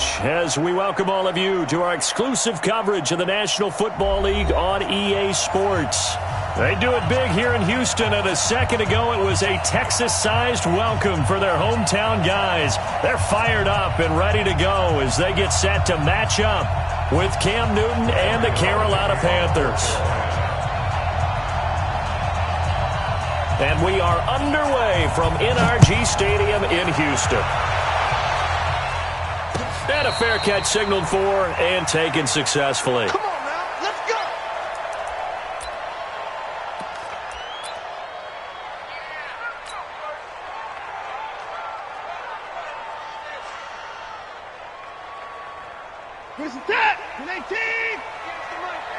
much as we welcome all of you to our exclusive coverage of the National Football League on EA Sports. They do it big here in Houston, and a second ago it was a Texas-sized welcome for their hometown guys. They're fired up and ready to go as they get set to match up with Cam Newton and the Carolina Panthers. And we are underway from NRG Stadium in Houston. And a fair catch signaled for and taken successfully. Come on now, let's go! Where's that? 18!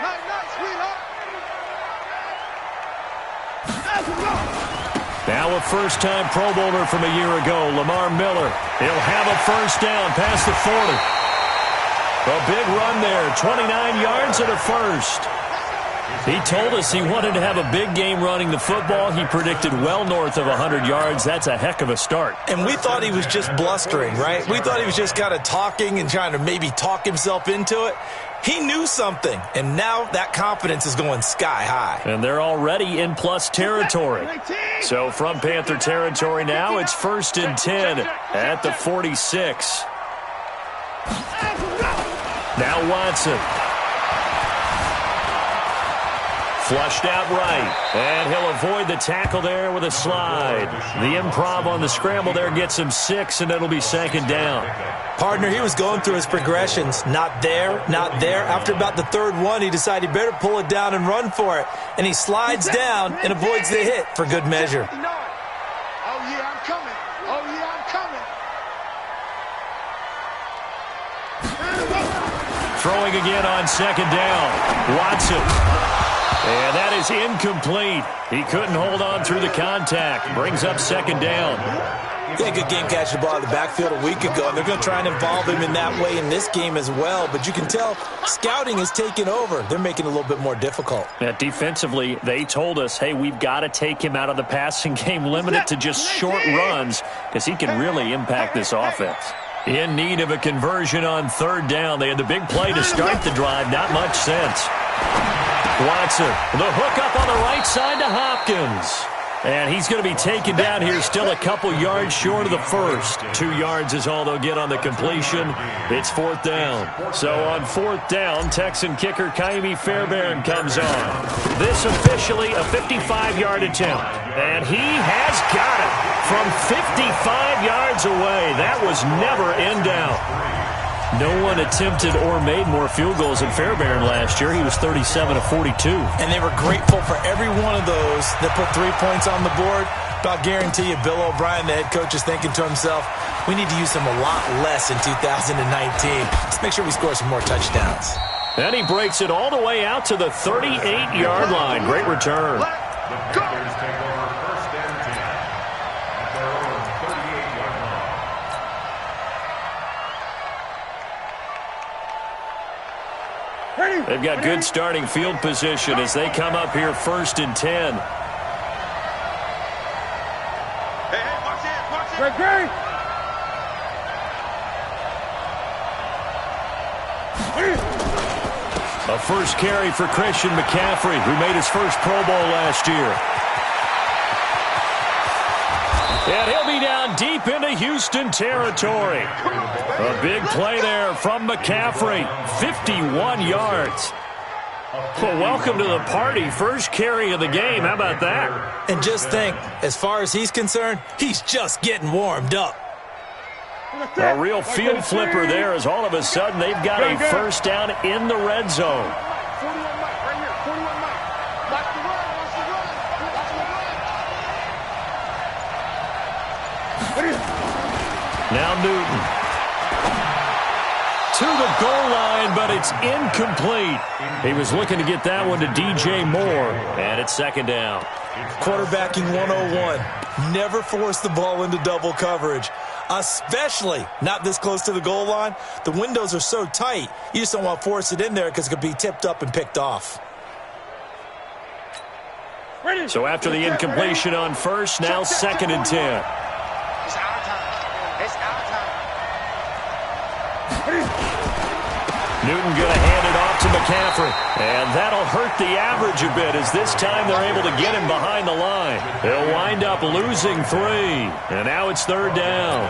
Night, sweetheart! Now a first-time Pro Bowler from a year ago, Lamar Miller. He'll have a first down past the 40. A big run there, 29 yards and a first. He told us he wanted to have a big game running the football. He predicted well north of 100 yards. That's a heck of a start. And we thought he was just blustering, right? We thought he was just kind of talking and trying to maybe talk himself into it. He knew something, and now that confidence is going sky high. And they're already in plus territory. So from Panther territory now, it's 1st and 10 at the 46. Now Watson. Flushed out right, and he'll avoid the tackle there with a slide. The improv on the scramble there gets him 6, and it'll be 2nd down. Partner, he was going through his progressions. Not there, not there. After about the 3rd one, he decided he better pull it down and run for it. And he slides down and avoids the hit for good measure. Oh, yeah, I'm coming. Oh, yeah, I'm coming. Throwing again on 2nd down. Watson. And that is incomplete. He couldn't hold on through the contact. Brings up 2nd down. He had a good game catching the ball in the backfield a week ago, and they're going to try and involve him in that way in this game as well. But you can tell scouting has taken over. They're making it a little bit more difficult. Defensively, they told us, hey, we've got to take him out of the passing game, limit it to just short runs, because he can really impact this offense. In need of a conversion on 3rd down. They had the big play to start the drive. Not much sense. Watson, the hook up on the right side to Hopkins. And he's going to be taken down here, still a couple yards short of the first. 2 yards is all they'll get on the completion. It's 4th down. So on 4th down, Texan kicker Kaimi Fairbairn comes on. This officially a 55-yard attempt. And he has got it from 55 yards away. That was never in doubt. No one attempted or made more field goals than Fairbairn last year. He was 37 of 42. And they were grateful for every one of those that put 3 points on the board. But I'll guarantee you, Bill O'Brien, the head coach, is thinking to himself, we need to use him a lot less in 2019. Let's make sure we score some more touchdowns. And he breaks it all the way out to the 38-yard line. Great return. They've got good starting field position as they come up here 1st and 10. Hey, watch it. Great. A first carry for Christian McCaffrey, who made his first Pro Bowl last year. And he'll be down deep into Houston territory. A big play there from McCaffrey. 51 yards. Well, welcome to the party. First carry of the game. How about that? And just think, as far as he's concerned, he's just getting warmed up. A real field flipper there as all of a sudden they've got a first down in the red zone. 41 Mike, right here. 41 Mike. Watch the run. Now Newton. To the goal line, but it's incomplete. He was looking to get that one to DJ Moore, and it's 2nd down. Quarterbacking 101. Never force the ball into double coverage, especially not this close to the goal line. The windows are so tight, you just don't want to force it in there because it could be tipped up and picked off. So after the incompletion on first, now 2nd and 10. It's our time. It's our time. Newton going to hand it off to McCaffrey. And that'll hurt the average a bit as this time they're able to get him behind the line. They'll wind up losing 3. And now it's third down.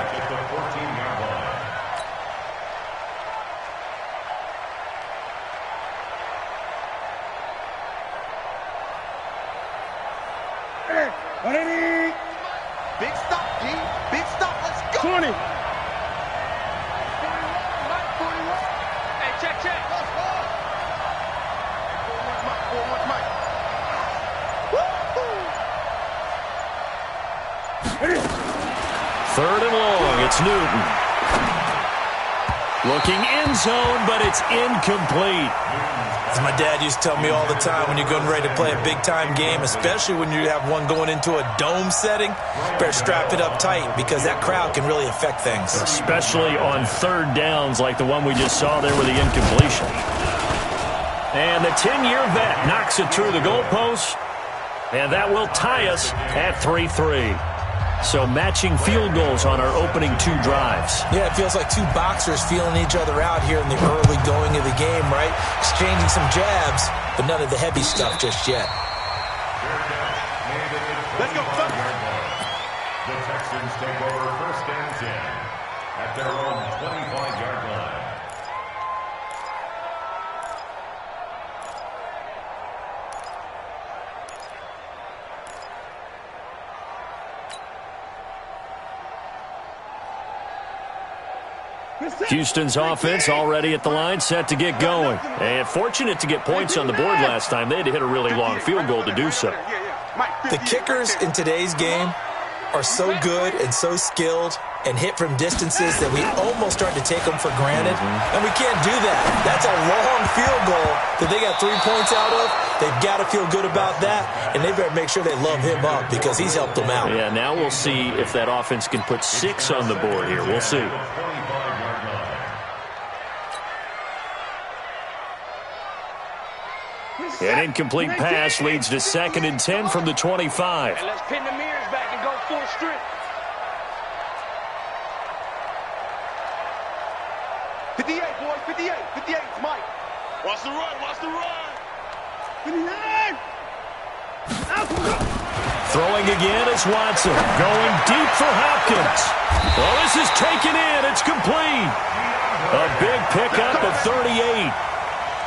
Big stop, G. Big stop. Let's go. 20. 41. Mike, 41. Hey, check. Let's go. 41, Mike. 41, Mike. Woo-hoo. Third and long. It's Newton. Looking end zone, but it's incomplete. As my dad used to tell me all the time, when you're getting ready to play a big-time game, especially when you have one going into a dome setting, better strap it up tight because that crowd can really affect things. Especially on third downs like the one we just saw there with the incompletion. And the 10-year vet knocks it through the goalpost, and that will tie us at 3-3. So matching field goals on our opening 2 drives. Yeah, it feels like 2 boxers feeling each other out here in the early going of the game, right? Exchanging some jabs, but none of the heavy stuff just yet. Let's go, The Texans take over first and 10 at their own 25-yard line. Houston's offense already at the line, set to get going. And fortunate to get points on the board last time. They had to hit a really long field goal to do so. The kickers in today's game are so good and so skilled and hit from distances that we almost start to take them for granted. And we can't do that. That's a long field goal that they got 3 points out of. They've got to feel good about that, and they better make sure they love him up because he's helped them out. Yeah, now we'll see if that offense can put 6 on the board here. We'll see. An incomplete pass leads to 2nd and 10 from the 25. And let's pin the mirrors back and go full strip. 58, boys, 58. 58, it's Mike. Watch the run, 59. Throwing again is Watson. Going deep for Hopkins. Well, this is taken in. It's complete. A big pickup of 38.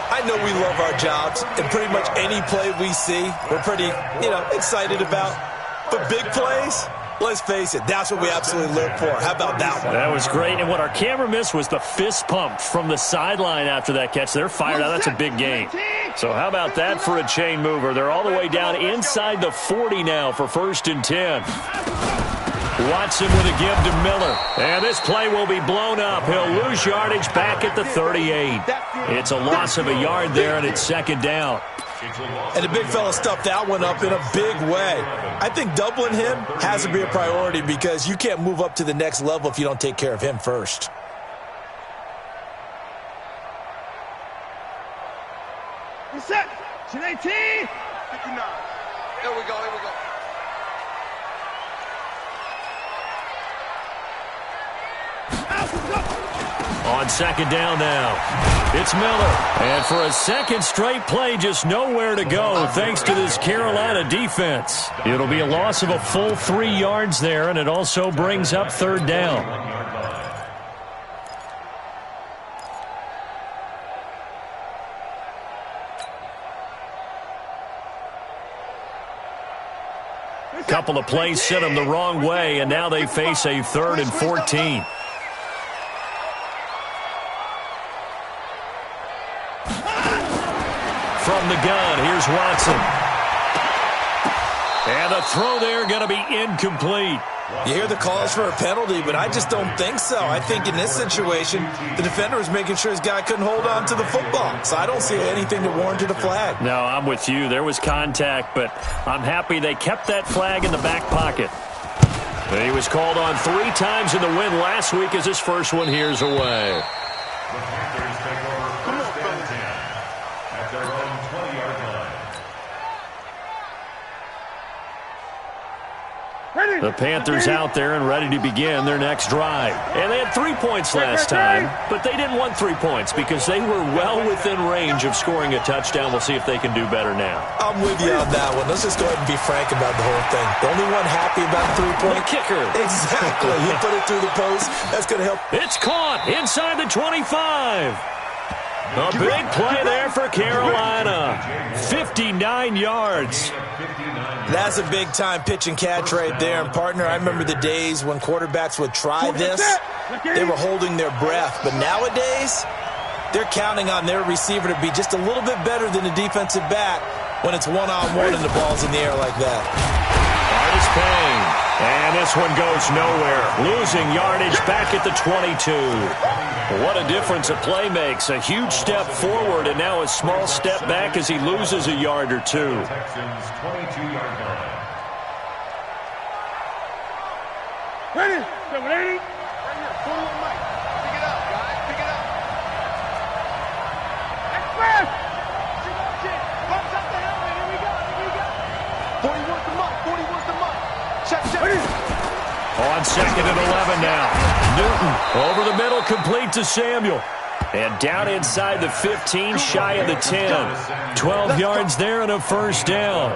I know we love our jobs, and pretty much any play we see, we're pretty, excited about. But big plays, let's face it, that's what we absolutely live for. How about that one? That was great, and what our camera missed was the fist pump from the sideline after that catch. They're fired out. That's a big gain. So how about that for a chain mover? They're all the way down inside the 40 now for 1st and 10. Watson with a give to Miller. And this play will be blown up. He'll lose yardage back at the 38. It's a loss of a yard there, and it's 2nd down. And the big fella stuffed that one up in a big way. I think doubling him has to be a priority because you can't move up to the next level if you don't take care of him first. Set. 18. 59. Here we go. On 2nd down now, it's Miller. And for a 2nd straight play, just nowhere to go thanks to this Carolina defense. It'll be a loss of a full 3 yards there, and it also brings up 3rd down. Couple of plays sent them the wrong way, and now they face a 3rd and 14. From the gun, here's Watson. And the throw there going to be incomplete. You hear the calls for a penalty, but I just don't think so. I think in this situation, the defender was making sure his guy couldn't hold on to the football. So I don't see anything that warranted a flag. No, I'm with you. There was contact, but I'm happy they kept that flag in the back pocket. He was called on 3 times in the win last week as his first one here's away. The Panthers take over first and 10 at their own 20-yard line. The Panthers out there and ready to begin their next drive. And they had 3 points last time, but they didn't want 3 points because they were well within range of scoring a touchdown. We'll see if they can do better now. I'm with you on that one. Let's just go ahead and be frank about the whole thing. The only one happy about the 3-point kicker. Exactly. He put it through the post. That's going to help. It's caught inside the 25. A big play there for Carolina. 59 yards. That's a big-time pitch and catch right there. And, partner, I remember the days when quarterbacks would try this. They were holding their breath. But nowadays, they're counting on their receiver to be just a little bit better than the defensive back when it's one-on-one and the ball's in the air like that. Hardest pain. And this one goes nowhere. Losing yardage back at the 22. What a difference a play makes. A huge step forward and now a small step back as he loses a yard or two. Texans 22-yard line. Ready? Ready? Right here. 41 Mike. Pick it up, guys. Pick it up. Express! Bumps up the helmet. Here we go. Here we go. 40 wants the Mike. 40 wants the Mike. Check. On second and 11 now. Newton over the middle, complete to Samuel. And down inside the 15, shy of the 10. 12 yards there and a first down.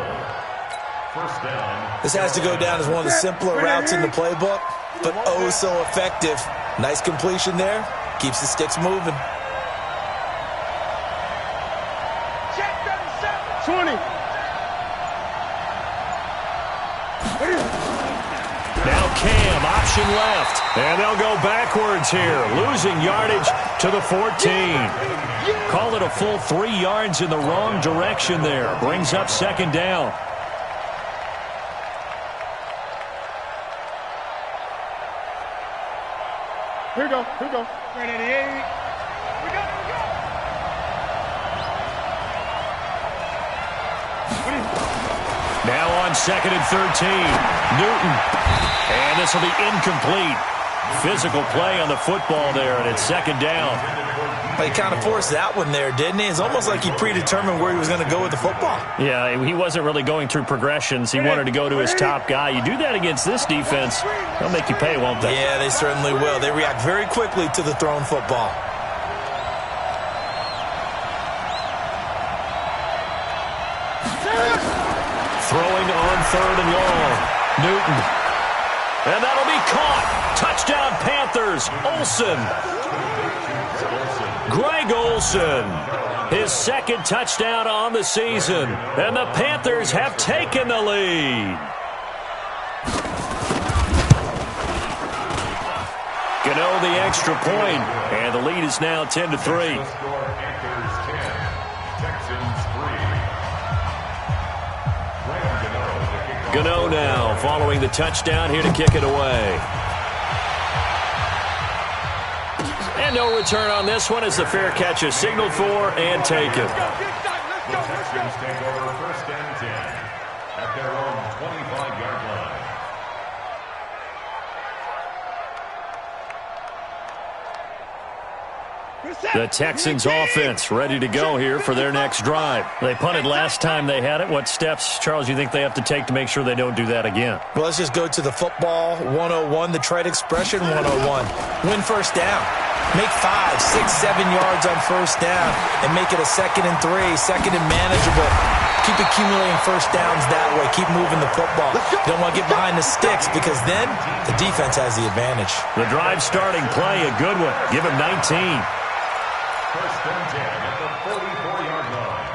First down. This has to go down as one of the simpler routes in the playbook, but oh so effective. Nice completion there. Keeps the sticks moving. Check 37. 20. Now Cam, option left. And they'll go backwards here, losing yardage to the 14. Call it a full 3 yards in the wrong direction there. Brings up second down. Here we go. Here we go. 88. We go. Now on second and 13. Newton. And this will be incomplete. Physical play on the football there, and it's second down. Well, he kind of forced that one there, didn't he? It's almost like he predetermined where he was going to go with the football. Yeah, he wasn't really going through progressions. He wanted to go to his top guy. You do that against this defense, they'll make you pay, won't they? Yeah, they certainly will. They react very quickly to the thrown football. Throwing on third and long. Newton. And that'll be caught. Touchdown Panthers. Olsen. Greg Olsen. His second touchdown on the season. And the Panthers have taken the lead. Gano the extra point. And the lead is now 10-3. Gano now following the touchdown here to kick it away. And no return on this one as the fair catch is signaled for and taken. The Texans take over first and 10 at their own 25-yard line. The Texans offense ready to go here for their next drive. They punted last time they had it. What steps, Charles, you think they have to take to make sure they don't do that again? Well, let's just go to the football 101, the trade expression 101. Win first down. Make 5, 6, 7 yards on first down and make it a 2nd and 3, second and manageable. Keep accumulating first downs that way. Keep moving the football. You don't want to get behind the sticks because then the defense has the advantage. The drive starting play, a good one. Give him 19. First and 10 at the 44-yard line.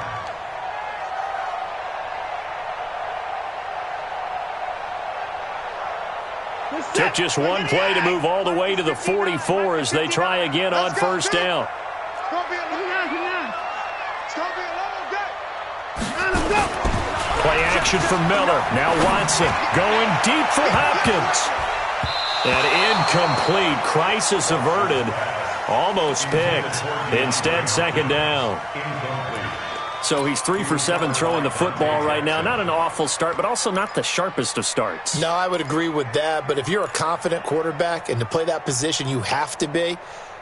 Took just one play to move all the way to the 44 as they try again on first down. It's going to be a long day. Play action for Miller. Now Watson going deep for Hopkins. And incomplete. Crisis averted. Almost picked. Instead, second down. So he's 3 for 7 throwing the football right now. Not an awful start, but also not the sharpest of starts. No, I would agree with that. But if you're a confident quarterback and to play that position, you have to be.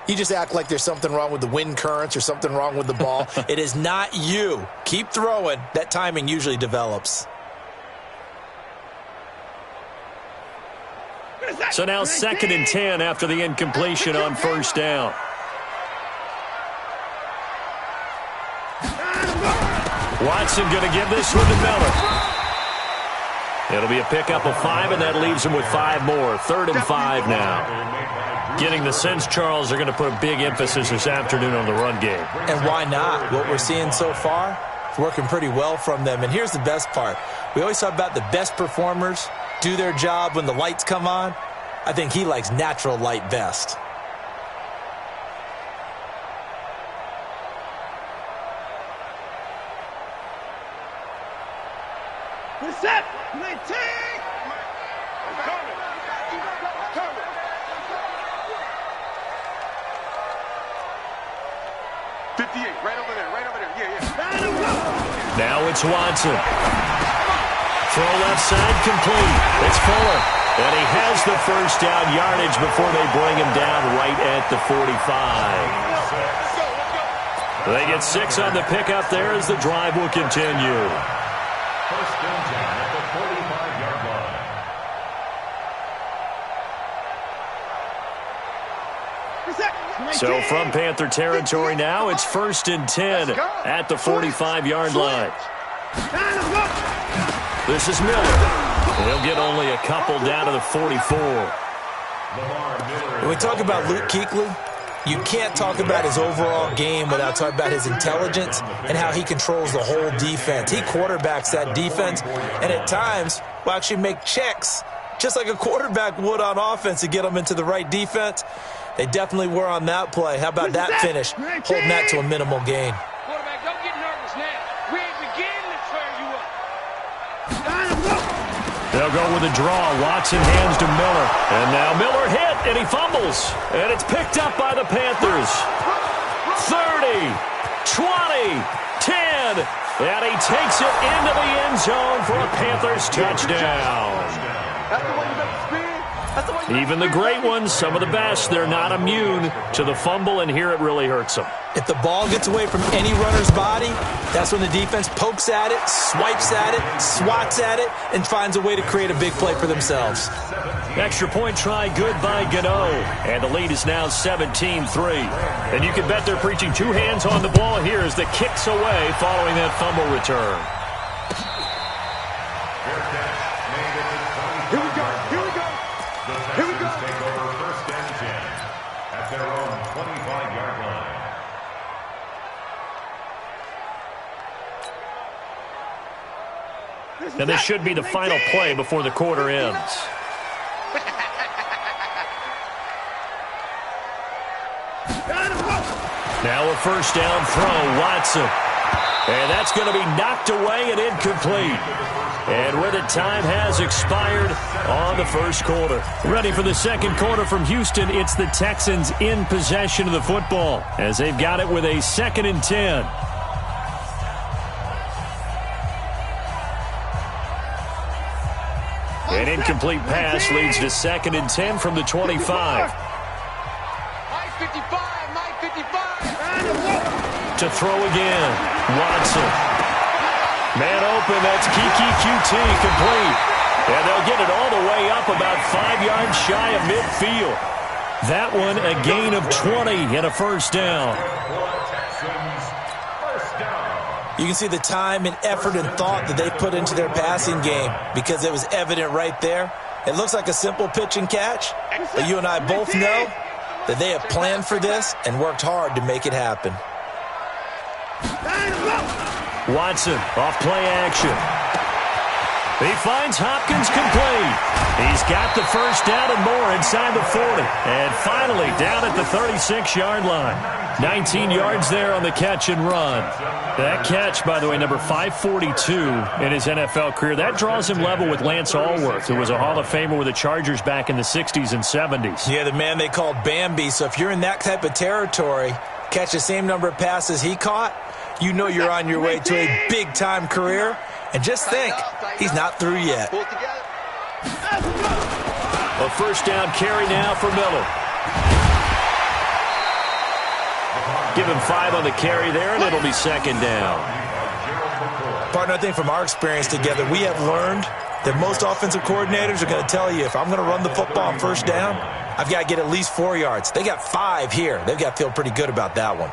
You just act like there's something wrong with the wind currents or something wrong with the ball. It is not you. Keep throwing. That timing usually develops. So now 2nd and 10 after the incompletion on first down. Watson going to give this one to Miller. It'll be a pickup of 5, and that leaves him with 5 more. 3rd and 5 now. Getting the sense, Charles, they're going to put a big emphasis this afternoon on the run game. And why not? What we're seeing so far, it's working pretty well from them. And here's the best part. We always talk about the best performers do their job when the lights come on. I think he likes natural light best. Set. 58, right over there, yeah. Now it's Watson. Throw left side complete. It's Fuller. And he has the first down yardage before they bring him down right at the 45. They get 6 on the pickup there as the drive will continue. First and 10 at the 45-yard line. So from Panther territory now, it's 1st and 10 at the 45-yard line. This is Miller. He'll get only a couple down to the 44. When we talk about Luke Kuechly, you can't talk about his overall game without talking about his intelligence and how he controls the whole defense. He quarterbacks that defense, and at times will actually make checks, just like a quarterback would on offense to get them into the right defense. They definitely were on that play. How about that finish? Holding that to a minimal gain. Quarterback, don't get nervous now. We ain't beginning to tear you up. They'll go with a draw. Watson hands to Miller. And now Miller hit, and he fumbles. And it's picked up by the Panthers. 30, 20, 10. And he takes it into the end zone for a Panthers touchdown. That's the way you make the spin. Even the great ones, some of the best, they're not immune to the fumble, and here it really hurts them. If the ball gets away from any runner's body, that's when the defense pokes at it, swipes at it, swats at it, and finds a way to create a big play for themselves. Extra point try good by Gano, and the lead is now 17-3. And you can bet they're preaching 2 hands on the ball here as the kicks away following that fumble return. Here we go. The Texans take over 1st and 10 at their own 25-yard line. And this should be the final play before the quarter ends. Now a first down throw, Watson. And that's going to be knocked away and incomplete. And with it, time has expired on the first quarter. Ready for the second quarter from Houston, it's the Texans in possession of the football as they've got it with a 2nd and 10. An incomplete pass leads to 2nd and 10 from the 25. Mike 55. To throw again, Watson. Man open, that's Kiki QT complete. And they'll get it all the way up about 5 yards shy of midfield. That one a gain of 20 and a first down. You can see the time and effort and thought that they put into their passing game because it was evident right there. It looks like a simple pitch and catch, but you and I both know that they have planned for this and worked hard to make it happen. Watson off play action. He finds Hopkins complete. He's got the first down and more inside the 40. And finally down at the 36-yard line. 19 yards there on the catch and run. That catch, by the way, number 542 in his NFL career. That draws him level with Lance Allworth, who was a Hall of Famer with the Chargers back in the 60s and 70s. Yeah, the man they called Bambi. So if you're in that type of territory, catch the same number of passes he caught, you know you're on your way to a big-time career. And just think, he's not through yet. A first down carry now for Miller. Give him 5 on the carry there, and it'll be 2nd down. Partner, I think from our experience together, we have learned that most offensive coordinators are going to tell you, if I'm going to run the football on first down, I've got to get at least 4 yards. They got 5 here. They've got to feel pretty good about that one.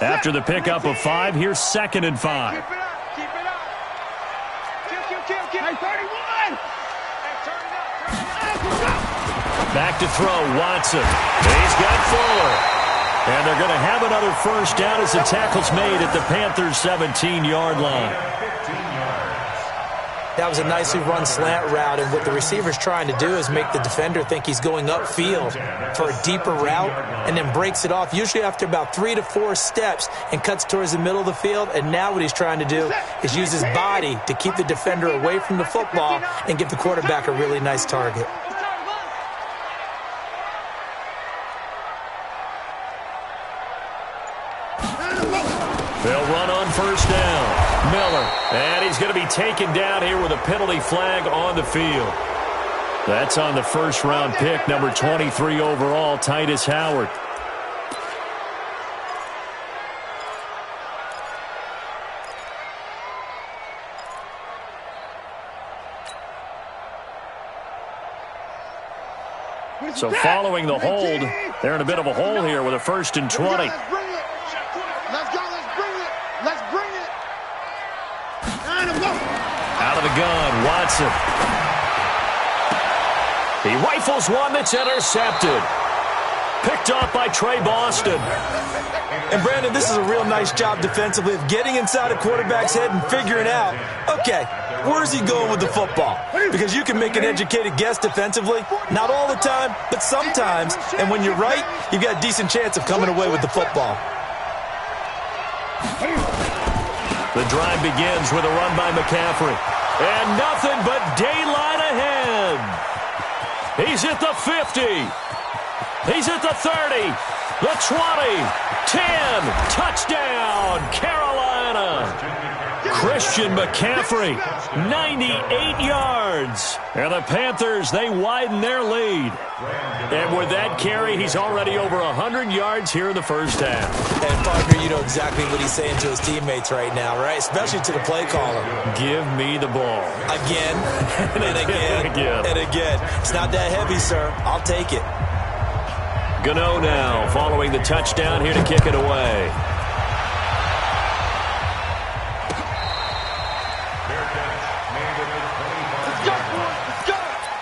After the pickup of 5, here's 2nd and 5. Keep it up. Keep it up. Kill. Hey, 31. Back to throw, Watson. He's got Fuller. And they're going to have another first down as the tackle's made at the Panthers' 17-yard line. That was a nicely run slant route, and what the receiver's trying to do is make the defender think he's going upfield for a deeper route and then breaks it off, usually after about 3 to 4 steps, and cuts towards the middle of the field. And now what he's trying to do is use his body to keep the defender away from the football and give the quarterback a really nice target. They'll run on first down. Miller, and he's going to be taken down here with a penalty flag on the field. That's on the first-round pick, number 23 overall, Titus Howard. So following the hold, they're in a bit of a hole here with a 1st and 20. Let's go. Let's bring it. Out of the gun, Watson. He rifles one that's intercepted. Picked off by Trey Boston. And, Brandon, this is a real nice job defensively of getting inside a quarterback's head and figuring out, okay, where's he going with the football? Because you can make an educated guess defensively. Not all the time, but sometimes. And when you're right, you've got a decent chance of coming away with the football. The drive begins with a run by McCaffrey. And nothing but daylight ahead. He's at the 50. He's at the 30. The 20. 10. Touchdown, Carolina. Christian McCaffrey, 98 yards. And the Panthers, they widen their lead. And with that carry, he's already over 100 yards here in the first half. And, partner, you know exactly what he's saying to his teammates right now, right? Especially to the play caller. Give me the ball. Again, and again, and again. It's not that heavy, sir. I'll take it. Gano now, following the touchdown here to kick it away.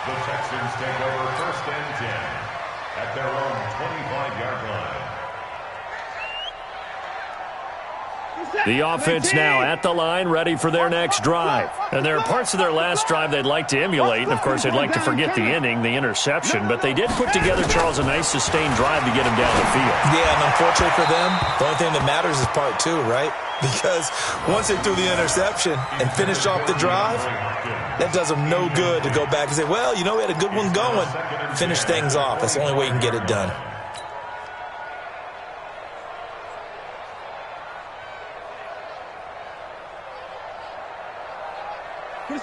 The Texans take over 1st and 10 at their own 25-yard line. The offense now at the line, ready for their next drive. And there are parts of their last drive they'd like to emulate. And, of course, they'd like to forget the inning, the interception. But they did put together, Charles, a nice sustained drive to get him down the field. Yeah, and unfortunately for them, the only thing that matters is part 2, right? Because once they threw the interception and finished off the drive, that does them no good to go back and say, well, you know, we had a good one going. Finish things off. That's the only way you can get it done.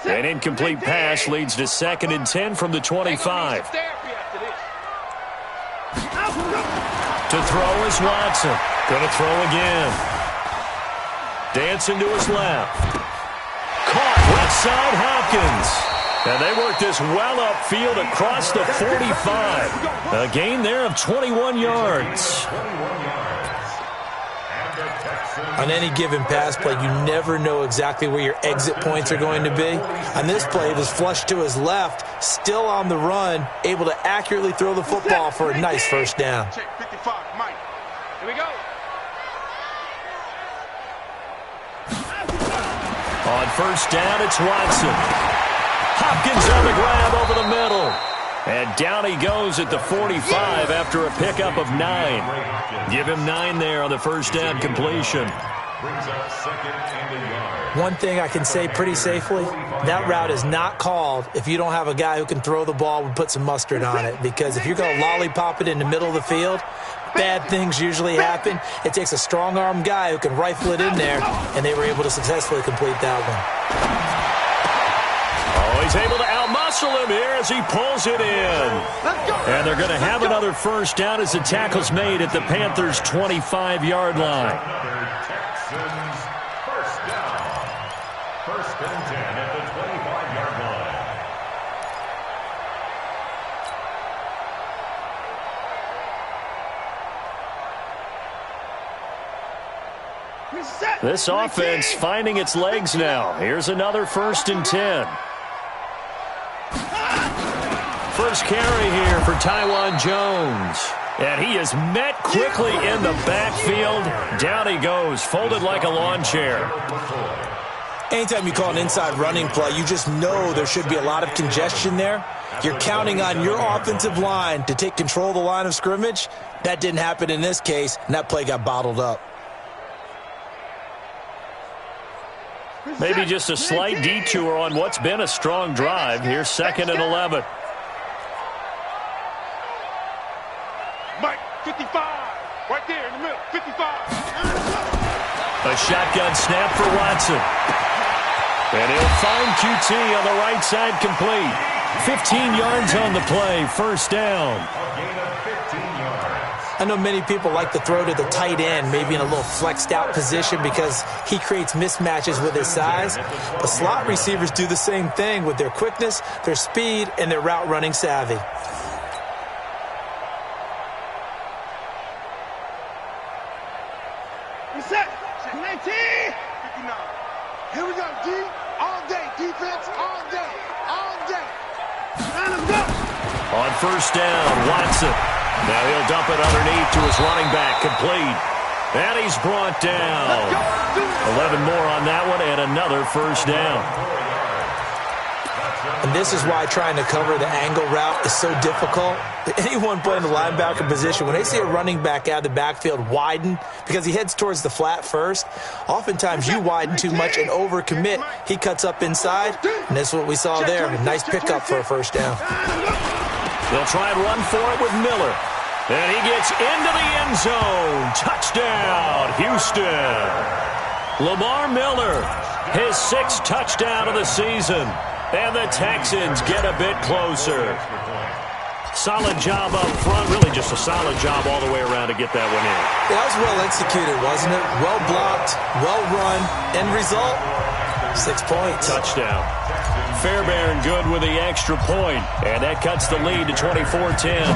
An incomplete pass leads to 2nd and 10 from the 25. To throw is Watson. Going to throw again. Dancing to his left. Caught left side Hopkins. And they work this well upfield across the 45. A gain there of 21 yards. On any given pass play, you never know exactly where your exit points are going to be. On this play, it was flushed to his left, still on the run, able to accurately throw the football for a nice first down. Check 55, Mike. Here we go. On first down, it's Watson. Hopkins on the grab over the middle. And down he goes at the 45 after a pickup of 9. Give him 9 there on the first down completion. One thing I can say pretty safely, that route is not called if you don't have a guy who can throw the ball and put some mustard on it. Because if you're going to lollipop it in the middle of the field, bad things usually happen. It takes a strong-arm guy who can rifle it in there, and they were able to successfully complete that one. Oh, he's able to outmuscle him here as he pulls it in. And they're going to have another first down as the tackle's made at the Panthers' 25-yard line. This offense finding its legs now. Here's another 1st and 10. First carry here for Taiwan Jones. And he is met quickly in the backfield. Down he goes, folded like a lawn chair. Anytime you call an inside running play, you just know there should be a lot of congestion there. You're counting on your offensive line to take control of the line of scrimmage. That didn't happen in this case, and that play got bottled up. Maybe just a slight detour on what's been a strong drive. Here's 2nd and 11. Mike, 55. Right there in the middle, 55. A shotgun snap for Watson. And he'll find QT on the right side complete. 15 yards on the play, 1st down. A gain of 15 yards. I know many people like to throw to the tight end, maybe in a little flexed out position because he creates mismatches with his size. But slot receivers do the same thing with their quickness, their speed, and their route running savvy. Reset. 19. 59. Here we go, D. All day. Defense all day. All day. Now let's go. On 1st down, Watson. Now he'll dump it underneath to his running back, complete. And he's brought down. 11 more on that one, and another 1st down. And this is why trying to cover the angle route is so difficult. Anyone playing the linebacker position, when they see a running back out of the backfield widen because he heads towards the flat first, oftentimes you widen too much and overcommit. He cuts up inside, and this is what we saw there. A nice pickup for a 1st down. They'll try and run for it with Miller. And he gets into the end zone. Touchdown, Houston. Lamar Miller, his 6th touchdown of the season. And the Texans get a bit closer. Solid job up front. Really just a solid job all the way around to get that one in. That was well executed, wasn't it? Well blocked, well run. End result, 6 points. Touchdown. Fairbairn good with the extra point. And that cuts the lead to 24-10.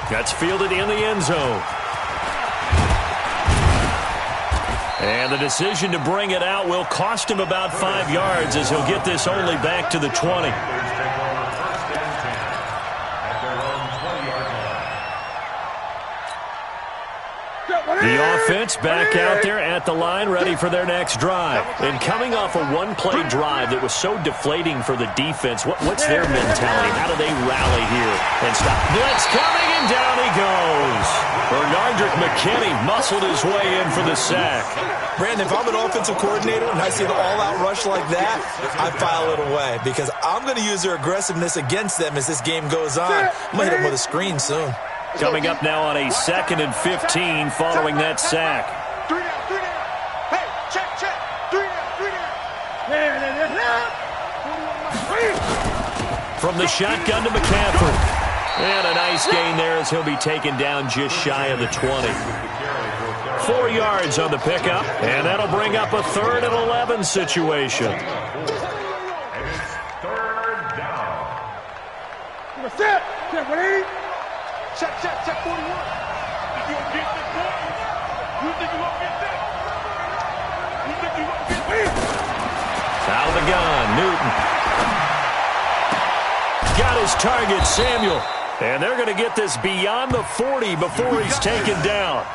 That's fielded in the end zone. And the decision to bring it out will cost him about 5 yards as he'll get this only back to the 20. The offense back out there at the line, ready for their next drive. And coming off a one-play drive that was so deflating for the defense, what's their mentality? How do they rally here and stop? Blitz coming, and down he goes. Bernardrick McKinney muscled his way in for the sack. Brandon, if I'm an offensive coordinator and I see an all-out rush like that, I file it away because I'm going to use their aggressiveness against them as this game goes on. I'm going to hit them with a screen soon. Coming up now on a 2nd and 15 following that sack. 3 down, 3 down. Hey, check. 3 down. From the shotgun to McCaffrey. And a nice gain there as he'll be taken down just shy of the 20. 4 yards on the pickup, and that'll bring up a 3rd and 11 situation. And it's 3rd down. Set. Check 180. Check 41. If you don't get this point, you think you won't get that? You think you won't get this? Out of the gun, Newton. Got his target, Samuel. And they're going to get this beyond the 40 before he's taken down.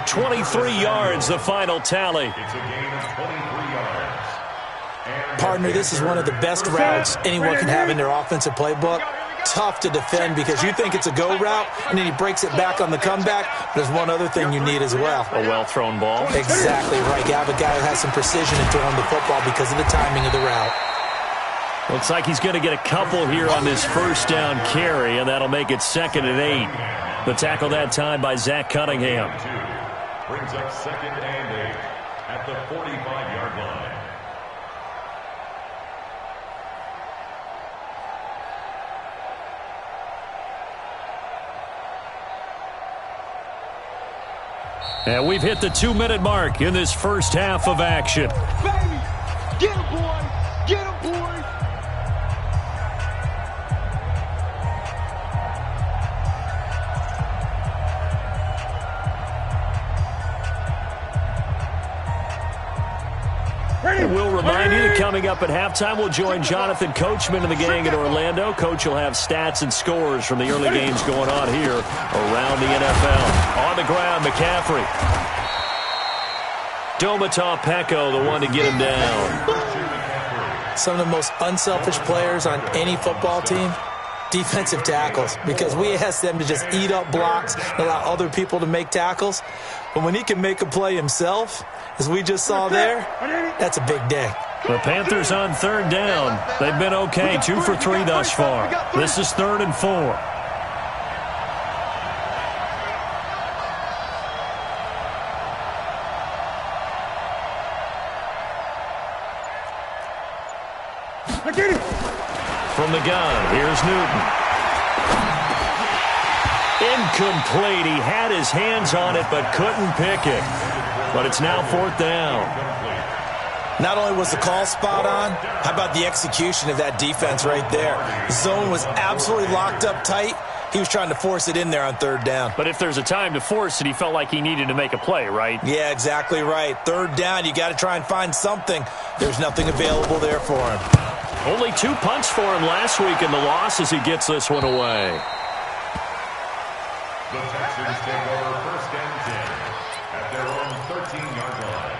23 yards, the final tally. It's a gain of 23 yards. Partner, this is one of the best routes anyone can have in their offensive playbook. Tough to defend because you think it's a go route, and then he breaks it back on the comeback. There's one other thing you need as well. A well-thrown ball. Exactly right. You have a guy who has some precision in throwing the football because of the timing of the route. Looks like he's going to get a couple here on this 1st down carry, and that'll make it 2nd and 8. The tackle that time by Zach Cunningham. Brings up 2nd and 8 at the 45-yard line. And we've hit the 2-minute mark in this first half of action. Baby, get him, boy. Get him, boy. We'll remind you that coming up at halftime, we'll join Jonathan Coachman and the gang in Orlando. Coach will have stats and scores from the early games going on here around the NFL. On the ground, McCaffrey. Domata Peko, the one to get him down. Some of the most unselfish players on any football team, defensive tackles, because we ask them to just eat up blocks and allow other people to make tackles. But when he can make a play himself, as we just saw there, that's a big day. The Panthers on third down. They've been okay, 2 for 3 thus far. This is 3rd and 4. From the gun, here's Newton. Incomplete. He had his hands on it but couldn't pick it. But it's now 4th down. Not only was the call spot on, how about the execution of that defense right there? The zone was absolutely locked up tight. He was trying to force it in there on 3rd down. But if there's a time to force it, he felt like he needed to make a play, right? Yeah, exactly right. 3rd down, you got to try and find something. There's nothing available there for him. Only 2 punts for him last week in the loss as he gets this one away. The Texans take over 1st and 10 at their own 13-yard line.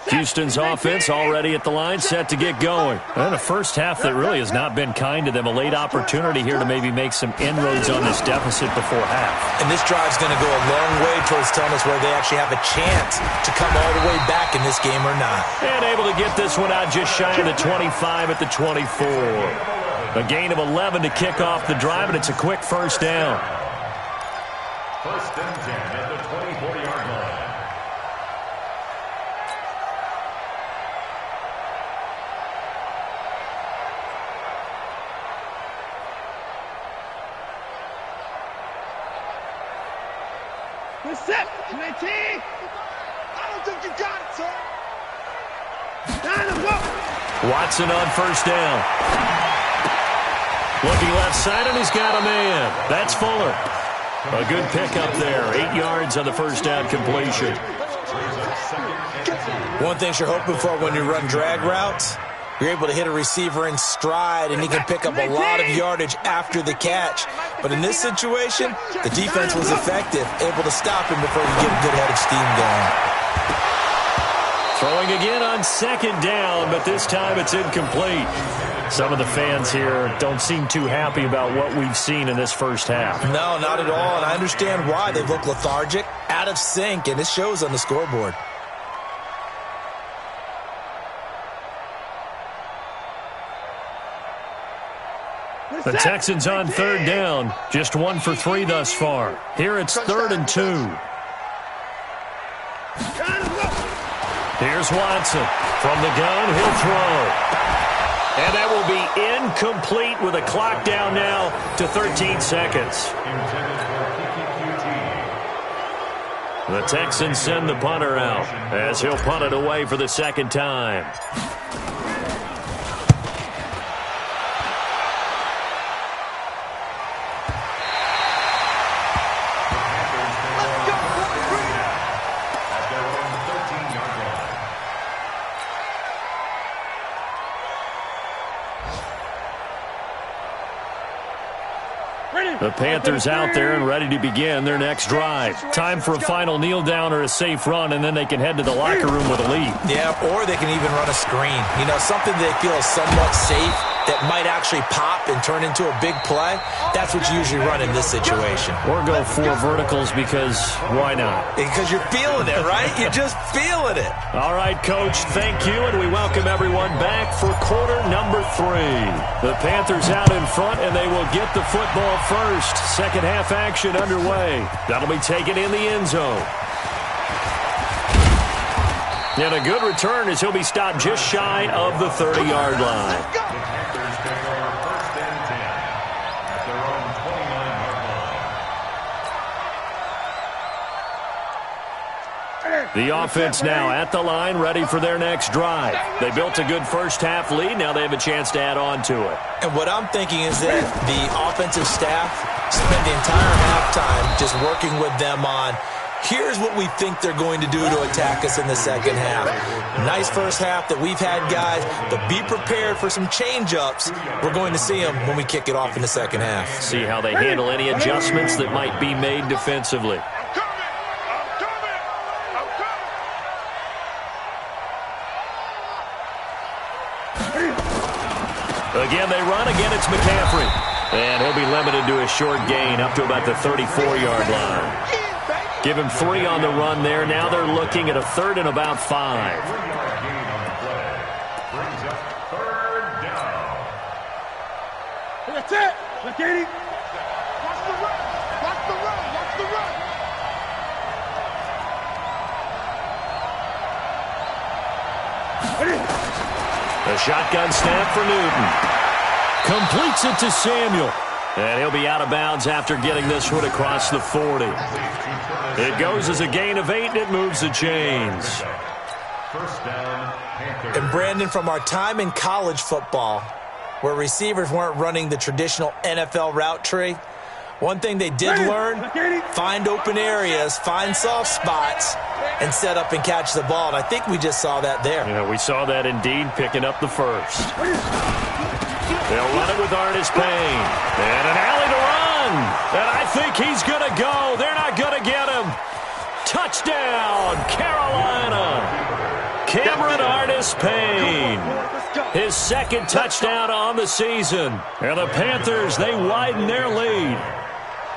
Houston's offense already at the line, set to get going. And a first half that really has not been kind to them. A late opportunity here to maybe make some inroads on this deficit before half. And this drive's going to go a long way towards telling us whether they actually have a chance to come all the way back in this game or not. And able to get this one out just shy of the 25 at the 24. A gain of 11 to kick off the drive, and it's a quick first down. 1st and 10 at the 24-yard line. Set, 19. I don't think you got it, sir. Watson on first down. Looking left side, and he's got a man. That's Fuller. A good pickup there. 8 yards on the first down completion. One thing you're hoping for when you run drag routes, you're able to hit a receiver in stride, and he can pick up a lot of yardage after the catch. But in this situation, the defense was effective, able to stop him before he get a good head of steam going. Throwing again on 2nd down, but this time it's incomplete. Some of the fans here don't seem too happy about what we've seen in this first half. No, not at all, and I understand why. They look lethargic, out of sync, and it shows on the scoreboard. The Texans on 3rd down, just 1 for 3 thus far. Here it's 3rd and 2. Here's Watson. From the gun, he'll throw. And that will be incomplete with a clock down now to 13 seconds. The Texans send the punter out as he'll punt it away for the 2nd time. The Panthers out there and ready to begin their next drive. Time for a final kneel down or a safe run, and then they can head to the locker room with a lead. Yeah, or they can even run a screen. You know, something they feel is somewhat safe that might actually pop and turn into a big play. That's what you usually run in this situation. Or go 4 verticals because why not? Because you're feeling it, right? You're just feeling it. All right, Coach, thank you, and we welcome everyone back for quarter number 3. The Panthers out in front, and they will get the football first. Second half action underway. That'll be taken in the end zone. And a good return as he'll be stopped just shy of the 30-yard line. The Panthers take over 1st and 10 at their own 29-yard line. The offense now at the line, ready for their next drive. They built a good first-half lead. Now they have a chance to add on to it. And what I'm thinking is that the offensive staff spent the entire halftime just working with them on, here's what we think they're going to do to attack us in the second half. Nice first half that we've had, guys, but be prepared for some change-ups. We're going to see them when we kick it off in the second half. See how they handle any adjustments that might be made defensively. Again, they run. Again, it's McCaffrey. And he'll be limited to a short gain up to about the 34-yard line. Give him 3 on the run there. Now they're looking at a 3rd and about 5. Brings up 3rd down. That's it. Look at him. Watch the run. Watch the run. Watch the run. A shotgun snap for Newton. Completes it to Samuel. And he'll be out of bounds after getting this one across the 40. It goes as a gain of 8, and it moves the chains. First down, Panthers. And Brandon, from our time in college football, where receivers weren't running the traditional NFL route tree, one thing they did learn, find open areas, find soft spots, and set up and catch the ball. And I think we just saw that there. Yeah, we saw that indeed, picking up the first. They'll run it with Artis Payne. And an alley to run. And I think he's going to go. They're not going to get him. Touchdown, Carolina. Cameron Artis Payne. His 2nd touchdown on the season. And the Panthers, they widen their lead.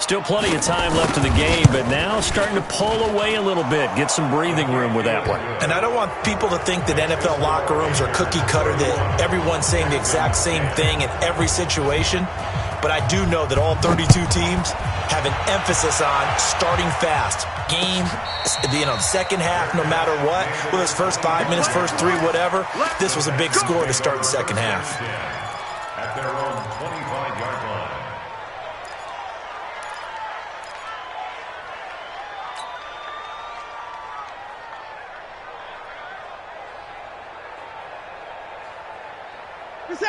Still plenty of time left in the game, but now starting to pull away a little bit. Get some breathing room with that one. And I don't want people to think that NFL locker rooms are cookie cutter, that everyone's saying the exact same thing in every situation. But I do know that all 32 teams have an emphasis on starting fast. Game, the second half, no matter what, whether it's first 5 minutes, first 3, whatever, this was a big score to start the second half. At their own 25-yard line.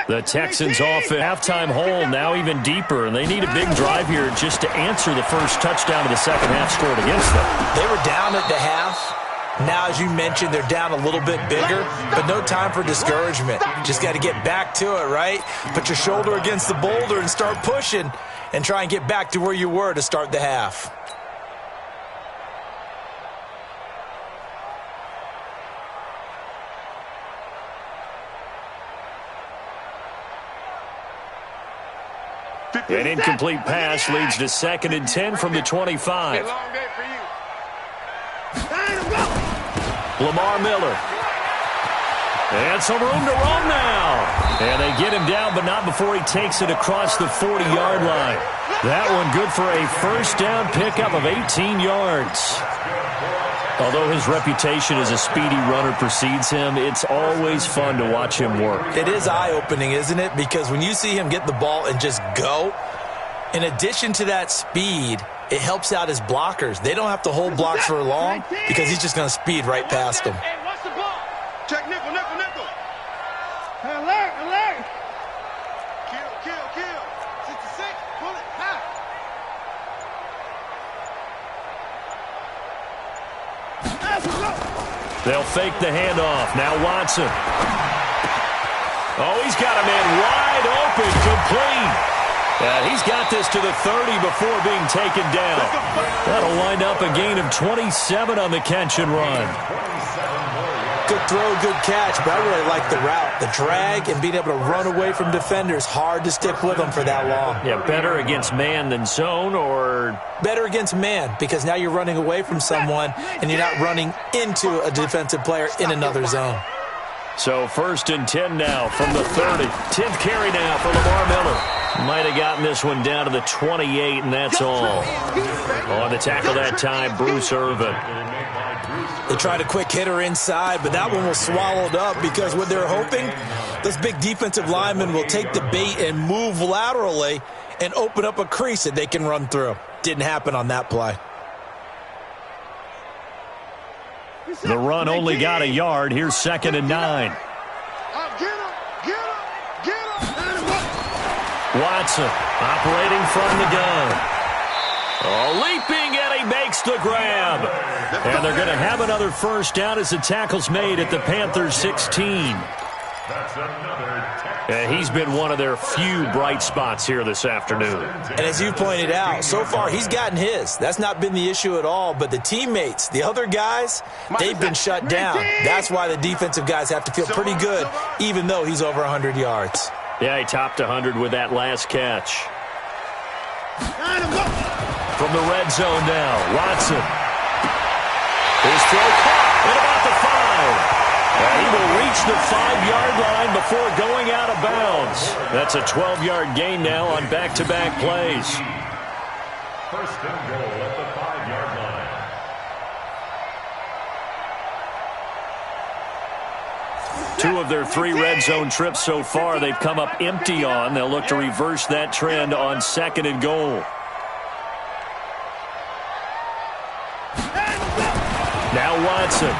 The Texans off a halftime hole, now even deeper, and they need a big drive here just to answer the first touchdown of the second half scored against them. They were down at the half. Now, as you mentioned, they're down a little bit bigger, but no time for discouragement. Just got to get back to it, right? Put your shoulder against the boulder and start pushing and try and get back to where you were to start the half. An incomplete pass leads to 2nd and 10 from the 25. Lamar Miller. And some room to run now. And they get him down, but not before he takes it across the 40-yard line. That one good for a first down pickup of 18 yards. Although his reputation as a speedy runner precedes him, it's always fun to watch him work. It is eye-opening, isn't it? Because when you see him get the ball and just go, in addition to that speed, it helps out his blockers. They don't have to hold blocks for long because he's just going to speed right past them. Hey, watch the ball. Check nickel, nickel, nickel. Alert, alert. Kill, kill, kill. 66, pull it, high. They'll fake the handoff. Now Watson. Oh, he's got a man wide open, complete. And he's got this to the 30 before being taken down. That'll wind up a gain of 27 on the catch and run. Good throw, good catch, but I really like the route. The drag and being able to run away from defenders, hard to stick with them for that long. Yeah, better against man than zone, or better against man, because now you're running away from someone and you're not running into a defensive player in another zone. So 1st and 10 now from the 30. 10th carry now for Lamar Miller. Might have gotten this one down to the 28, and that's all. On the tackle that time, Bruce Irvin. They tried a quick hitter inside, but that one was swallowed up because what they're hoping, those big defensive linemen will take the bait and move laterally and open up a crease that they can run through. Didn't happen on that play. The run only got a yard. Here's 2nd and 9. Watson operating from the gun. Oh, leaping, and he makes the grab. And they're going to have another first down as the tackle's made at the Panthers 16. And he's been one of their few bright spots here this afternoon. And as you pointed out, so far he's gotten his. That's not been the issue at all. But the teammates, the other guys, they've been shut down. That's why the defensive guys have to feel pretty good, even though he's over 100 yards. Yeah, he topped 100 with that last catch. From the red zone now, Watson. His throw caught at about the 5. And he will reach the 5-yard line before going out of bounds. That's a 12-yard gain now on back-to-back plays. First and goal at the 5-yard line. 2 of their 3 red zone trips so far they've come up empty on. They'll look to reverse that trend on 2nd and goal. Now Watson.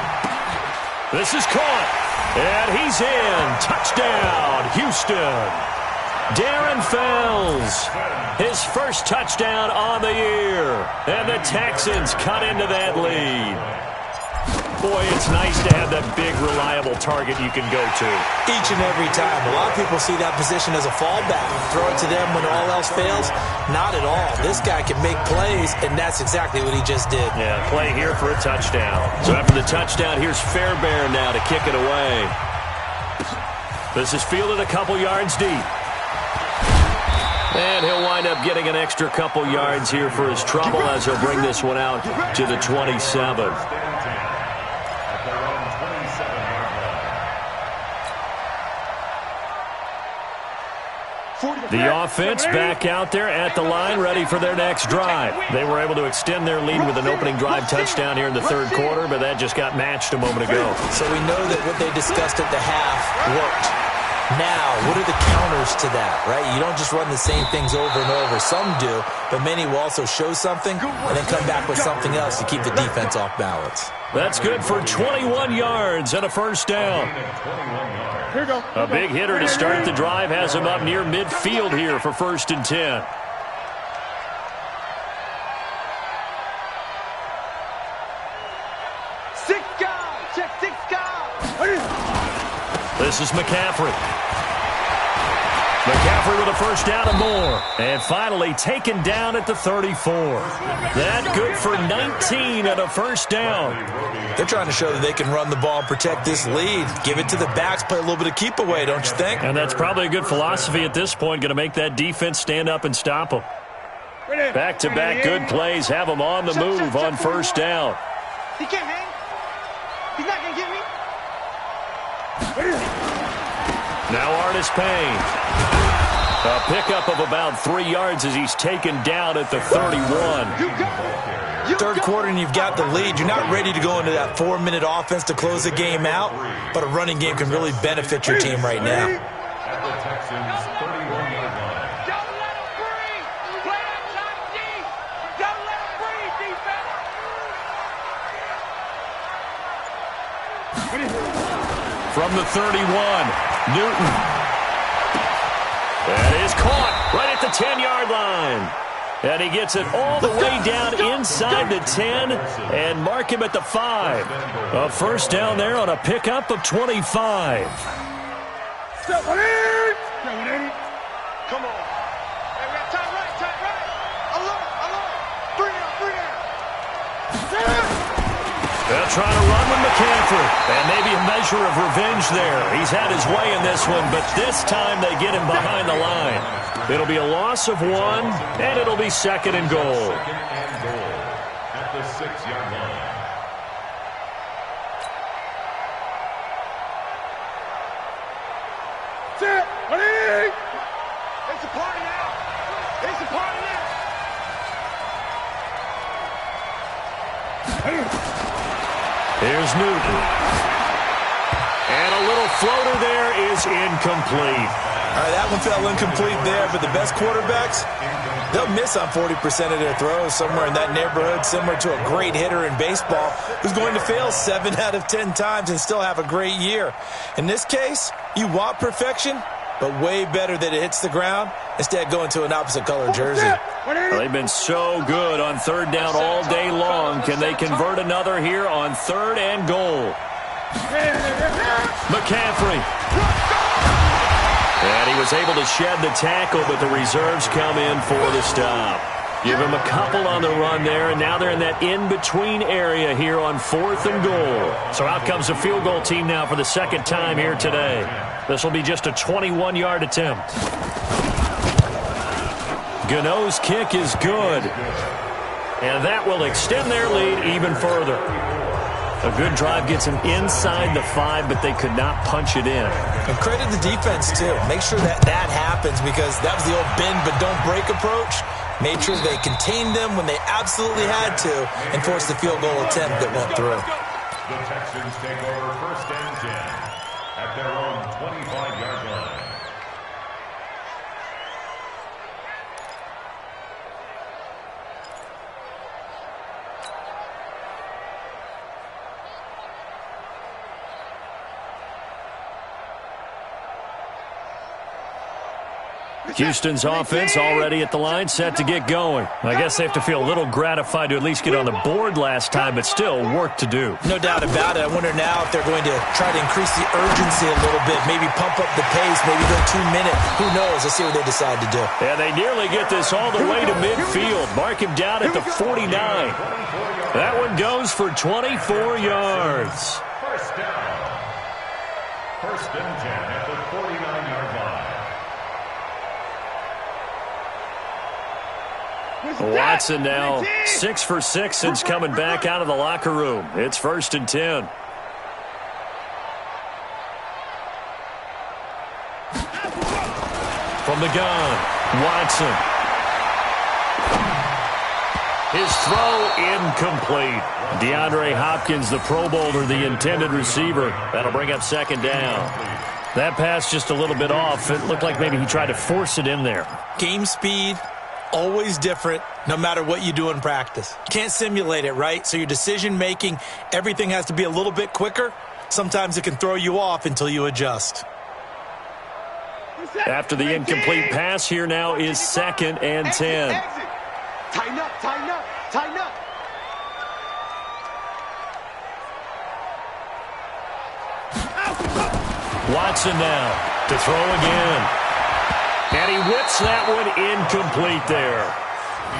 This is caught. And he's in. Touchdown, Houston. Darren Fells. His first touchdown on the year. And the Texans cut into that lead. Boy, it's nice to have that big, reliable target you can go to. Each and every time. A lot of people see that position as a fallback. Throw it to them when all else fails. Not at all. This guy can make plays, and that's exactly what he just did. Yeah, play here for a touchdown. So after the touchdown, here's Fairbairn now to kick it away. This is fielded a couple yards deep. And he'll wind up getting an extra couple yards here for his trouble as he'll bring this one out to the 27. The offense back out there at the line, ready for their next drive. They were able to extend their lead with an opening drive touchdown here in the 3rd quarter, but that just got matched a moment ago. So we know that what they discussed at the half worked. Now, what are the counters to that, right? You don't just run the same things over and over. Some do, but many will also show something and then come back with something else to keep the defense off balance. That's good for 21 yards and a first down. A big hitter to start the drive has him up near midfield here for 1st and 10. This is McCaffrey. McCaffrey with a first down and more. And finally taken down at the 34. That good for 19 and a first down. They're trying to show that they can run the ball and protect this lead. Give it to the backs, play a little bit of keep away, don't you think? And that's probably a good philosophy at this point. Going to make that defense stand up and stop them. Back-to-back good plays have them on the move on first down. He can't hang. He's not going to get me. Now Artis Payne. A pickup of about 3 yards as he's taken down at the 31. 3rd quarter and you've got the lead. You're not ready to go into that 4-minute offense to close the game out, but a running game can really benefit your team right now. At the Texans' 31-yard line. Don't let him breathe. Play outside deep. Don't let him breathe, defense. From the 31, Newton. That is caught right at the 10-yard line. And he gets it all the way down inside the 10 and mark him at the 5. A first down there on a pickup of 25. Come on. Hey, we got tight right. Alert. 3 down. They'll try to run with McCaffrey. And maybe a measure of revenge there. He's had his way in this one, but this time they get him behind the line. It'll be a loss of 1, and it'll be 2nd and goal. 2nd and goal at the 6-yard line. Set. Ready. It's a party now. Here's Newton. And a little floater there is incomplete. All right, that one fell incomplete there, but the best quarterbacks, they'll miss on 40% of their throws, somewhere in that neighborhood, similar to a great hitter in baseball who's going to fail 7 out of 10 times and still have a great year. In this case, you want perfection, but way better that it hits the ground instead of going to an opposite color jersey. Well, they've been so good on third down all day long. Can they convert another here on 3rd and goal? McCaffrey. And he was able to shed the tackle, but the reserves come in for the stop. Give him a couple on the run there, and now they're in that in-between area here on 4th and goal. So out comes the field goal team now for the second time here today. This will be just a 21-yard attempt. Gano's kick is good. And that will extend their lead even further. A good drive gets them inside the 5, but they could not punch it in. And credit the defense, too. Make sure that happens, because that was the old bend but don't break approach. Made sure they contained them when they absolutely had to and forced the field goal attempt that went through. The Texans take over 1st and 10 at their own 25-yard line. Houston's offense already at the line, set to get going. I guess they have to feel a little gratified to at least get on the board last time, but still work to do. No doubt about it. I wonder now if they're going to try to increase the urgency a little bit, maybe pump up the pace, maybe go 2-minute. Who knows? Let's see what they decide to do. And they nearly get this all the way to midfield. Mark him down at the 49. That one goes for 24 yards. First down. 1st and 10 at the 49-yard line. Watson now 6 for 6 since coming back out of the locker room. It's 1st and 10. From the gun, Watson. His throw incomplete. DeAndre Hopkins, the Pro Bowler, the intended receiver. That'll bring up 2nd down. That pass just a little bit off. It looked like maybe he tried to force it in there. Game speed, always different, no matter what you do in practice. Can't simulate it, right? So your decision-making, everything has to be a little bit quicker. Sometimes it can throw you off until you adjust. After the incomplete pass, here now is 2nd and 10. Tighten up, tighten up, tighten up. Watson now to throw again. And he whips that one incomplete there.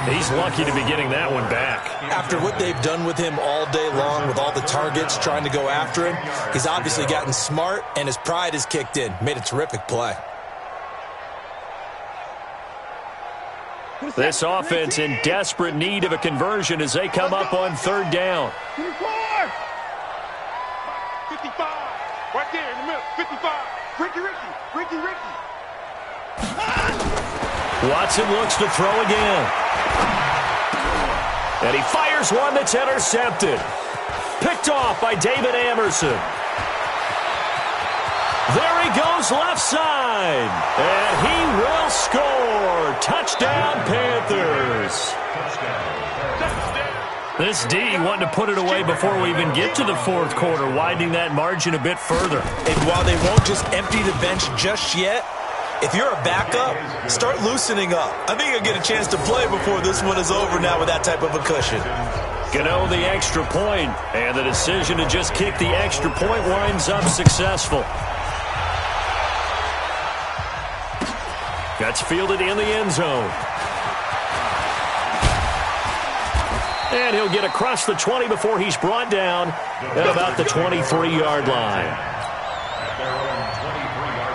He's lucky to be getting that one back. After what they've done with him all day long, with all the targets trying to go after him, he's obviously gotten smart, and his pride has kicked in. Made a terrific play. This offense in desperate need of a conversion as they come up on 3rd down. 55. Right there in the middle. 55. Ricky. Watson looks to throw again. And he fires one that's intercepted. Picked off by David Amerson. There he goes left side. And he will score. Touchdown, Panthers. This D wanting to put it away before we even get to the 4th quarter, widening that margin a bit further. And while they won't just empty the bench just yet, if you're a backup, start loosening up. I think you'll get a chance to play before this one is over now with that type of a cushion. Gano the extra point, and the decision to just kick the extra point winds up successful. That's fielded in the end zone. And he'll get across the 20 before he's brought down at about the 23-yard line. At their own 23-yard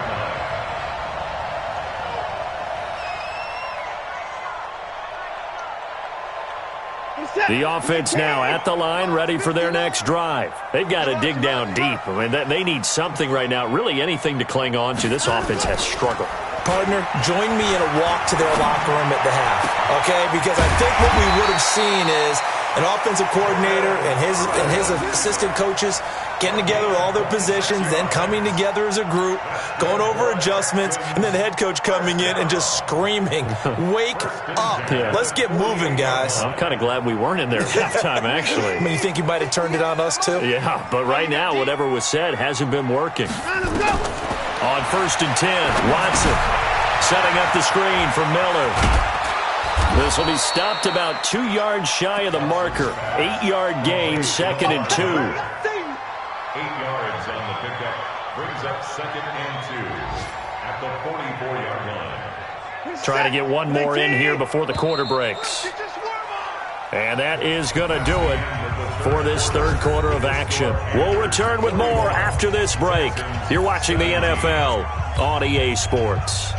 line. The offense now at the line, ready for their next drive. They've got to dig down deep. I mean, they need something right now, really anything to cling on to. This offense has struggled. Partner, join me in a walk to their locker room at the half, okay? Because I think what we would have seen is an offensive coordinator and his assistant coaches getting together with all their positions, then coming together as a group, going over adjustments, and then the head coach coming in and just screaming, wake up. Yeah. Let's get moving, guys. I'm kind of glad we weren't in there at halftime, actually. I mean, you think he might have turned it on us, too? Yeah, but right now, whatever was said hasn't been working. On 1st and 10, Watson setting up the screen for Miller. This will be stopped about 2 yards shy of the marker. 8-yard gain, 2nd and 2. 8 yards on the pickup. Brings up 2nd and 2 at the 44-yard line. Trying to get one more in here before the quarter breaks. And that is going to do it for this third quarter of action. We'll return with more after this break. You're watching the NFL on EA Sports.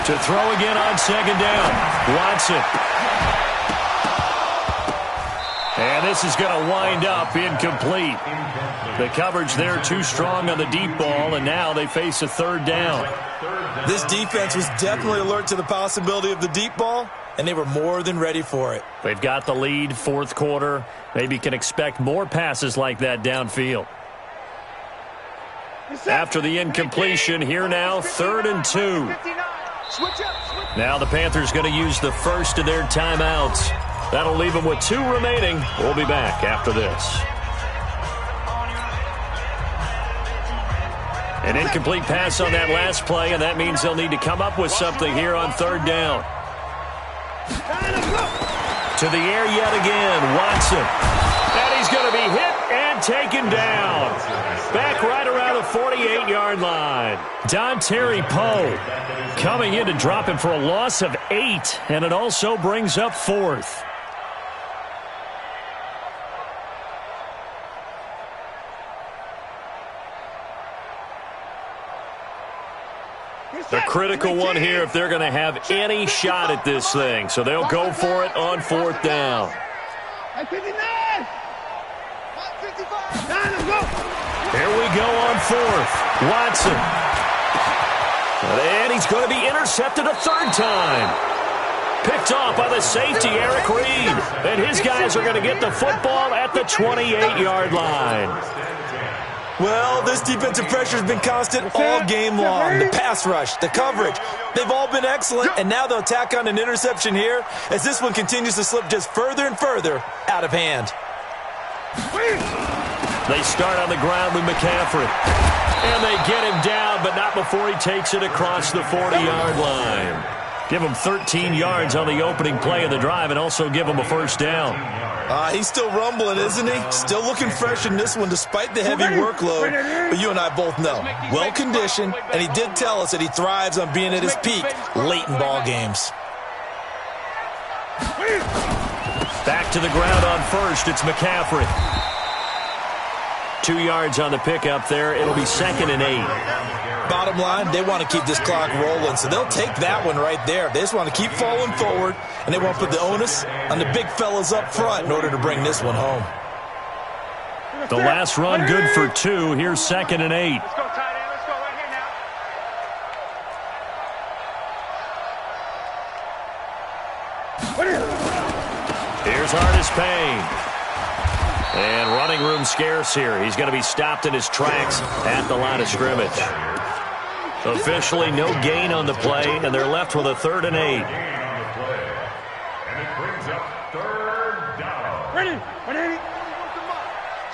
To throw again on 2nd down. Watson. And this is going to wind up incomplete. The coverage there too strong on the deep ball, and now they face a 3rd down. This defense was definitely alert to the possibility of the deep ball, and they were more than ready for it. They've got the lead, 4th quarter. Maybe can expect more passes like that downfield. After the incompletion, here now, 3rd and 2. Now the Panthers going to use the first of their timeouts. That'll leave them with 2 remaining. We'll be back after this. An incomplete pass on that last play, and that means they'll need to come up with something here on 3rd down. To the air yet again, Watson. And he's going to be hit and taken down. Back right around the 48-yard line. Dontari Poe coming in to drop him for a loss of 8, and it also brings up 4th. The critical one here if they're going to have any shot at this thing. So they'll go for it on 4th down. Here we go on 4th. Watson. And he's going to be intercepted a 3rd time. Picked off by the safety, Eric Reed. And his guys are going to get the football at the 28-yard line. Well, this defensive pressure has been constant all game long. The pass rush, the coverage, they've all been excellent, and now they'll tack on an interception here as this one continues to slip just further and further out of hand. They start on the ground with McCaffrey. And they get him down, but not before he takes it across the 40-yard line. Give him 13 yards on the opening play of the drive and also give him a 1st down. He's still rumbling, isn't he? Still looking fresh in this one despite the heavy workload. But you and I both know, well-conditioned, and he did tell us that he thrives on being at his peak late in ball games. Back to the ground on 1st. It's McCaffrey. 2 yards on the pickup there. It'll be 2nd and 8. Bottom line, they want to keep this clock rolling, so they'll take that one right there. They just want to keep falling forward, and they want to put the onus on the big fellas up front in order to bring this one home. The last run good for 2. Here's 2nd and 8. Let's go, tight end. Let's go right here now. Here's Artis Payne. And running room scarce here. He's going to be stopped in his tracks at the line of scrimmage. Officially no gain on the play, and they're left with a 3rd and 8. And it brings up 3rd down. Ready.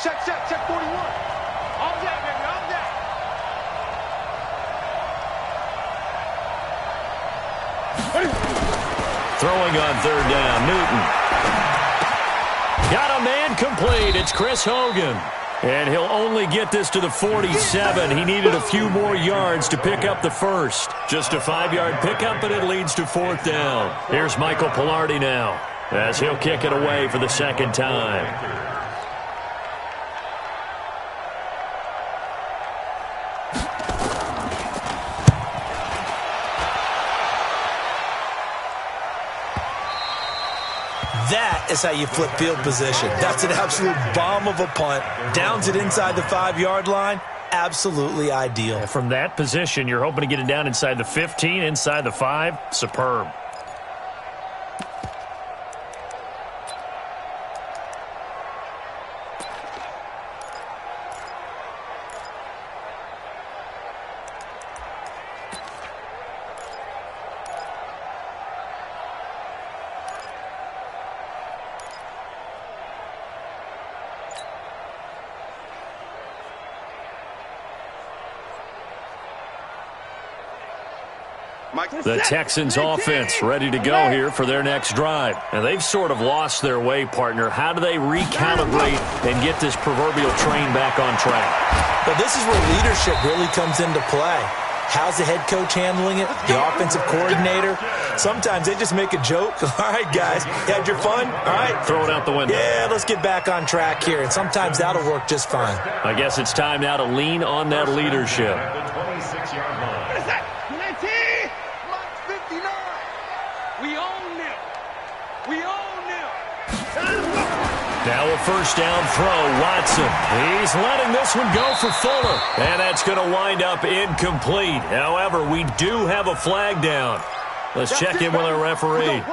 Check 41. All that, baby, all that. Throwing on 3rd down, Newton. Got a man complete. It's Chris Hogan. And he'll only get this to the 47. He needed a few more yards to pick up the 1st. Just a 5-yard pickup, but it leads to 4th down. Here's Michael Pilardi now as he'll kick it away for the 2nd time. That is how you flip field position. That's an absolute bomb of a punt. Downs it inside the 5-yard line. Absolutely ideal. And from that position, you're hoping to get it down inside the 15, inside the 5. Superb. The Texans offense ready to go here for their next drive. And they've sort of lost their way, partner. How do they recalibrate and get this proverbial train back on track? Well, this is where leadership really comes into play. How's the head coach handling it? The offensive coordinator? Sometimes they just make a joke. All right, guys, you had your fun? All right. Throw it out the window. Yeah, let's get back on track here. And sometimes that'll work just fine. I guess it's time now to lean on that leadership. The 26-yard line. What is that? 19! Mark 59! We own them! We own them! Now a first down throw, Watson. He's letting this one go for Fuller. And that's going to wind up incomplete. However, we do have a flag down. Let's check in with our referee.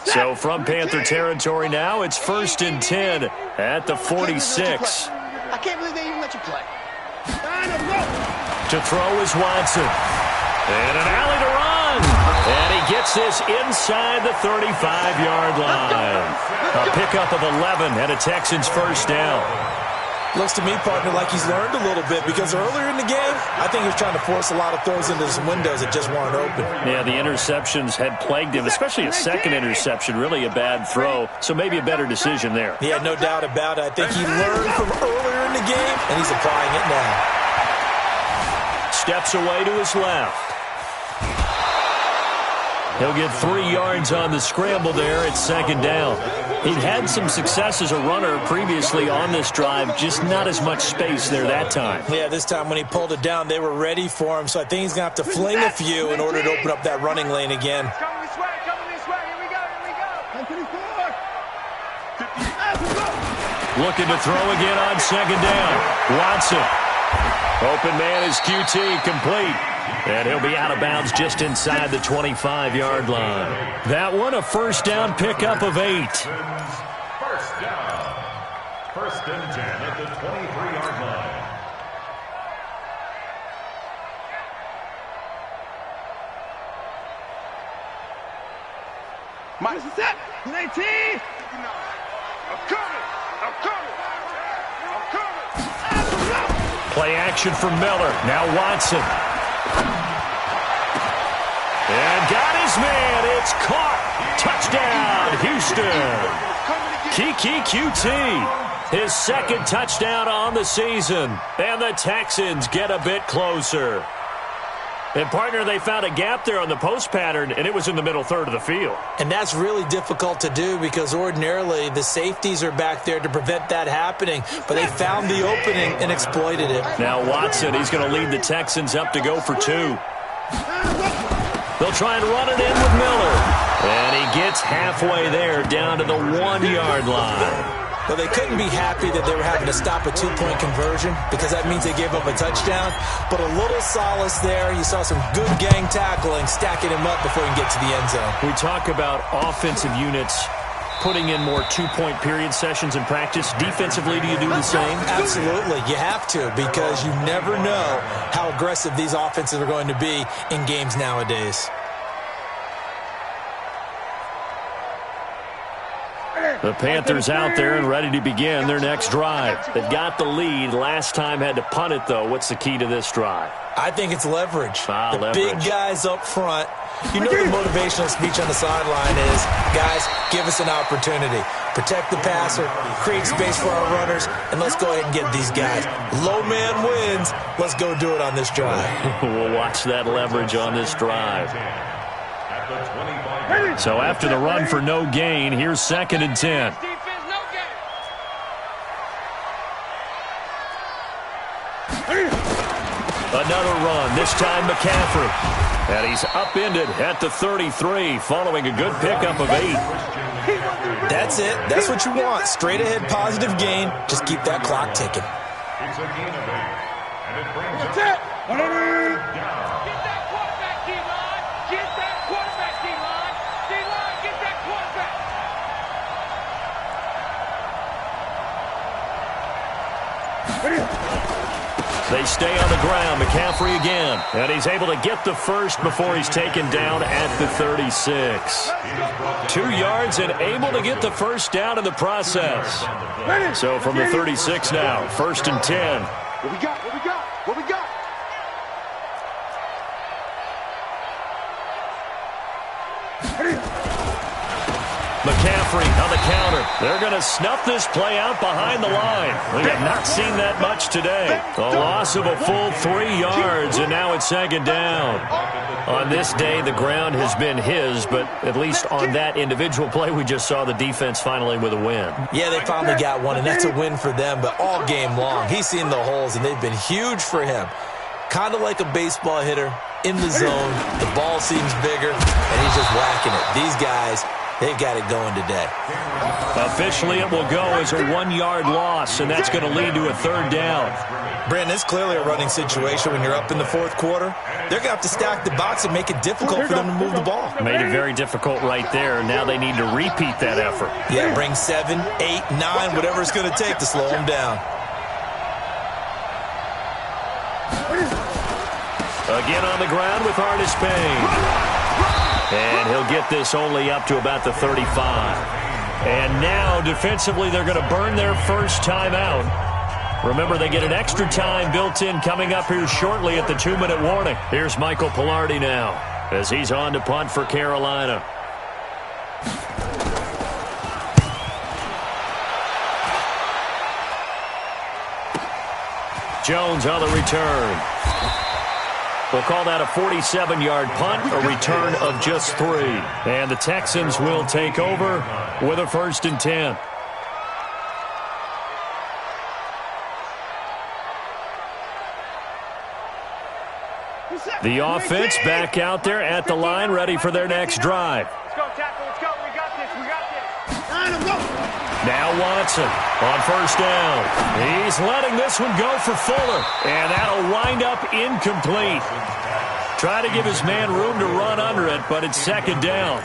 So from Panther territory now, it's 1st and 10 at the 46. I can't believe they even let you play. To throw is Watson. And an alley to run. And he gets this inside the 35-yard line. A pickup of 11 and a Texans first down. Looks to me, partner, like he's learned a little bit because earlier in the game, I think he was trying to force a lot of throws into some windows that just weren't open. Yeah, the interceptions had plagued him, especially a second interception, really a bad throw. So maybe a better decision there. Yeah, no doubt about it. I think he learned from earlier in the game, and he's applying it now. Steps away to his left. He'll get 3 yards on the scramble there at 2nd down. He'd had some success as a runner previously on this drive, just not as much space there that time. Yeah, this time when he pulled it down, they were ready for him, so I think he's going to have to fling a few in order to open up that running lane again. Coming this way, here we go, here we go. Looking to throw again on 2nd down. Watson. Open man is QT, complete. And he'll be out of bounds just inside the 25-yard line. That one, a first down pickup of 8. First down. 1st and 10 at the 23-yard line. Mike, this is it. 19. I'm coming. Play action for Miller. Now Watson. And got his man. It's caught. Touchdown, Houston. Kiki QT. His 2nd touchdown on the season. And the Texans get a bit closer. And, partner, they found a gap there on the post pattern, and it was in the middle third of the field. And that's really difficult to do because ordinarily the safeties are back there to prevent that happening. But they found the opening and exploited it. Now Watson, he's going to lead the Texans up to go for 2. They'll try and run it in with Miller. And he gets halfway there down to the 1-yard line. Well, they couldn't be happy that they were having to stop a 2-point conversion because that means they gave up a touchdown. But a little solace there. You saw some good gang tackling, stacking him up before he can get to the end zone. We talk about offensive units putting in more 2-point period sessions in practice. Defensively, do you do the same? Absolutely. You have to because you never know how aggressive these offenses are going to be in games nowadays. The Panthers out there and ready to begin their next drive. They've got the lead. Last time had to punt it, though. What's the key to this drive? I think it's leverage. The leverage. Big guys up front. You know the motivational speech on the sideline is, guys, give us an opportunity. Protect the passer, create space for our runners, and let's go ahead and get these guys. Low man wins. Let's go do it on this drive. We'll watch that leverage on this drive. So after the run for no gain, here's 2nd and 10. Another run, this time McCaffrey. And he's upended at the 33, following a good pickup of 8. That's it. That's what you want. Straight ahead positive gain. Just keep that clock ticking. It's a gain of 8. And it brings That's it. down. Get that quarterback, D-line. Get that quarterback, D-line. D-line, get that quarterback. They stay on the ground. McCaffrey again. And he's able to get the first before he's taken down at the 36. 2 yards and able to get the first down in the process. So from the 36 now, 1st and 10. What we got? What we got? What we got? McCaffrey on the counter. They're going to snuff this play out behind the line. We have not seen that much today. A loss of a full 3 yards, and now it's 2nd down. On this day, the ground has been his, but at least on that individual play, we just saw the defense finally with a win. Yeah, they finally got one, and that's a win for them, but all game long, he's seen the holes, and they've been huge for him. Kind of like a baseball hitter in the zone. The ball seems bigger, and he's just whacking it. These guys, they've got it going today. Officially, it will go as a 1-yard loss, and that's going to lead to a 3rd down. Brandon, it's clearly a running situation when you're up in the 4th quarter. They're going to have to stack the box and make it difficult for them to move the ball. Made it very difficult right there. Now they need to repeat that effort. Yeah, bring 7, 8, 9, whatever it's going to take to slow them down. Again on the ground with Artis Payne. And he'll get this only up to about the 35. And now, defensively, they're going to burn their first timeout. Remember, they get an extra time built in coming up here shortly at the 2-minute warning. Here's Michael Pilardi now as he's on to punt for Carolina. Jones on the return. We'll call that a 47-yard punt, a return of just 3. And the Texans will take over with a 1st and 10. The offense back out there at the line, ready for their next drive. Let's go, tackle. Let's go. We got this. We got this. Now Watson on 1st down. He's letting this one go for Fuller. And that'll wind up incomplete. Try to give his man room to run under it, but it's 2nd down.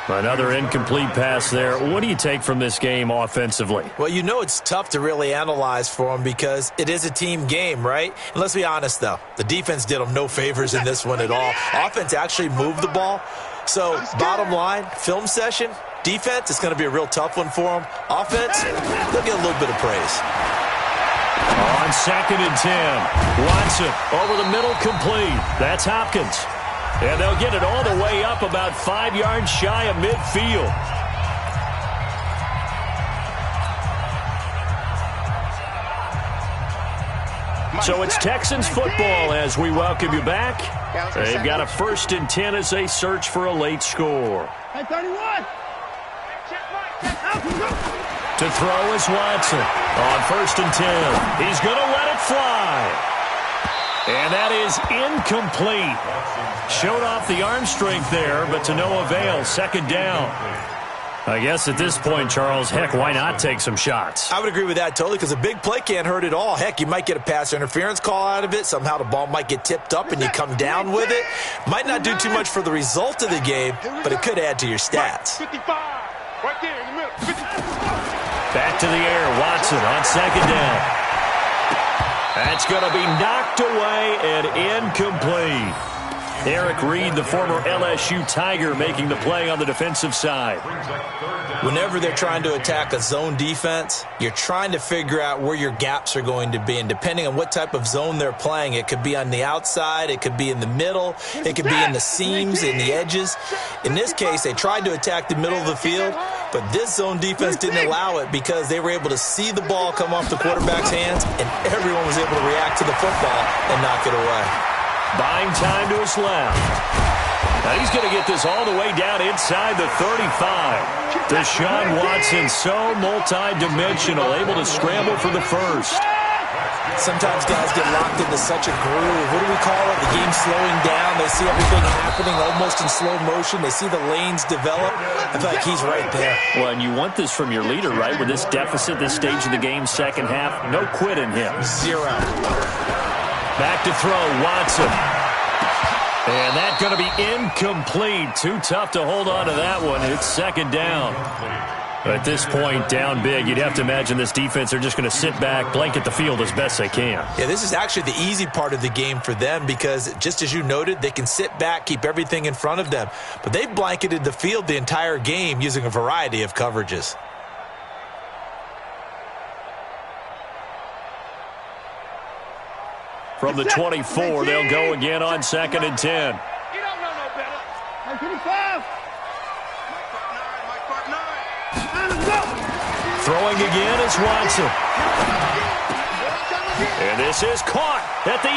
Another incomplete pass there. What do you take from this game offensively? Well, you know it's tough to really analyze for them because it is a team game, right? And let's be honest, though. The defense did them no favors in this one at all. Offense actually moved the ball. So, bottom line, film session, defense, it's going to be a real tough one for them. Offense, they'll get a little bit of praise. On 2nd and 10, Watson over the middle, complete. That's Hopkins. And they'll get it all the way up about 5 yards shy of midfield. So it's Texans football as we welcome you back. They've got a 1st and 10 as they search for a late score. Hey, 31. To throw is Watson on 1st and 10. He's going to let it fly. And that is incomplete. Showed off the arm strength there, but to no avail. 2nd down. I guess at this point, Charles, heck, why not take some shots? I would agree with that totally because a big play can't hurt at all. Heck, you might get a pass interference call out of it. Somehow the ball might get tipped up and you come down with it. Might not do too much for the result of the game, but it could add to your stats. 55. Right there in the middle. 55. Back to the air. Watson on 2nd down. That's going to be knocked away and incomplete. Eric Reed, the former LSU Tiger, making the play on the defensive side. Whenever they're trying to attack a zone defense, you're trying to figure out where your gaps are going to be. And depending on what type of zone they're playing, it could be on the outside, it could be in the middle, it could be in the seams, in the edges. In this case, they tried to attack the middle of the field, but this zone defense didn't allow it because they were able to see the ball come off the quarterback's hands, and everyone was able to react to the football and knock it away. Buying time to his left. Now he's going to get this all the way down inside the 35. Deshaun Watson, so multi-dimensional, able to scramble for the first. Sometimes guys get locked into such a groove. What do we call it? The game's slowing down. They see everything happening almost in slow motion. They see the lanes develop. I feel like he's right there. Well, and you want this from your leader, right? With this deficit, this stage of the game, second half, no quit in him. 0. Back to throw, Watson. And that's going to be incomplete. Too tough to hold on to that one. It's second down. At this point, down big, you'd have to imagine this defense are just going to sit back, blanket the field as best they can. Yeah, this is actually the easy part of the game for them because, just as you noted, they can sit back, keep everything in front of them. But they've blanketed the field the entire game using a variety of coverages. From the 24, they'll go again on 2nd and 10. You don't know no better. 25. Throwing again is Watson. And this is caught at the 8.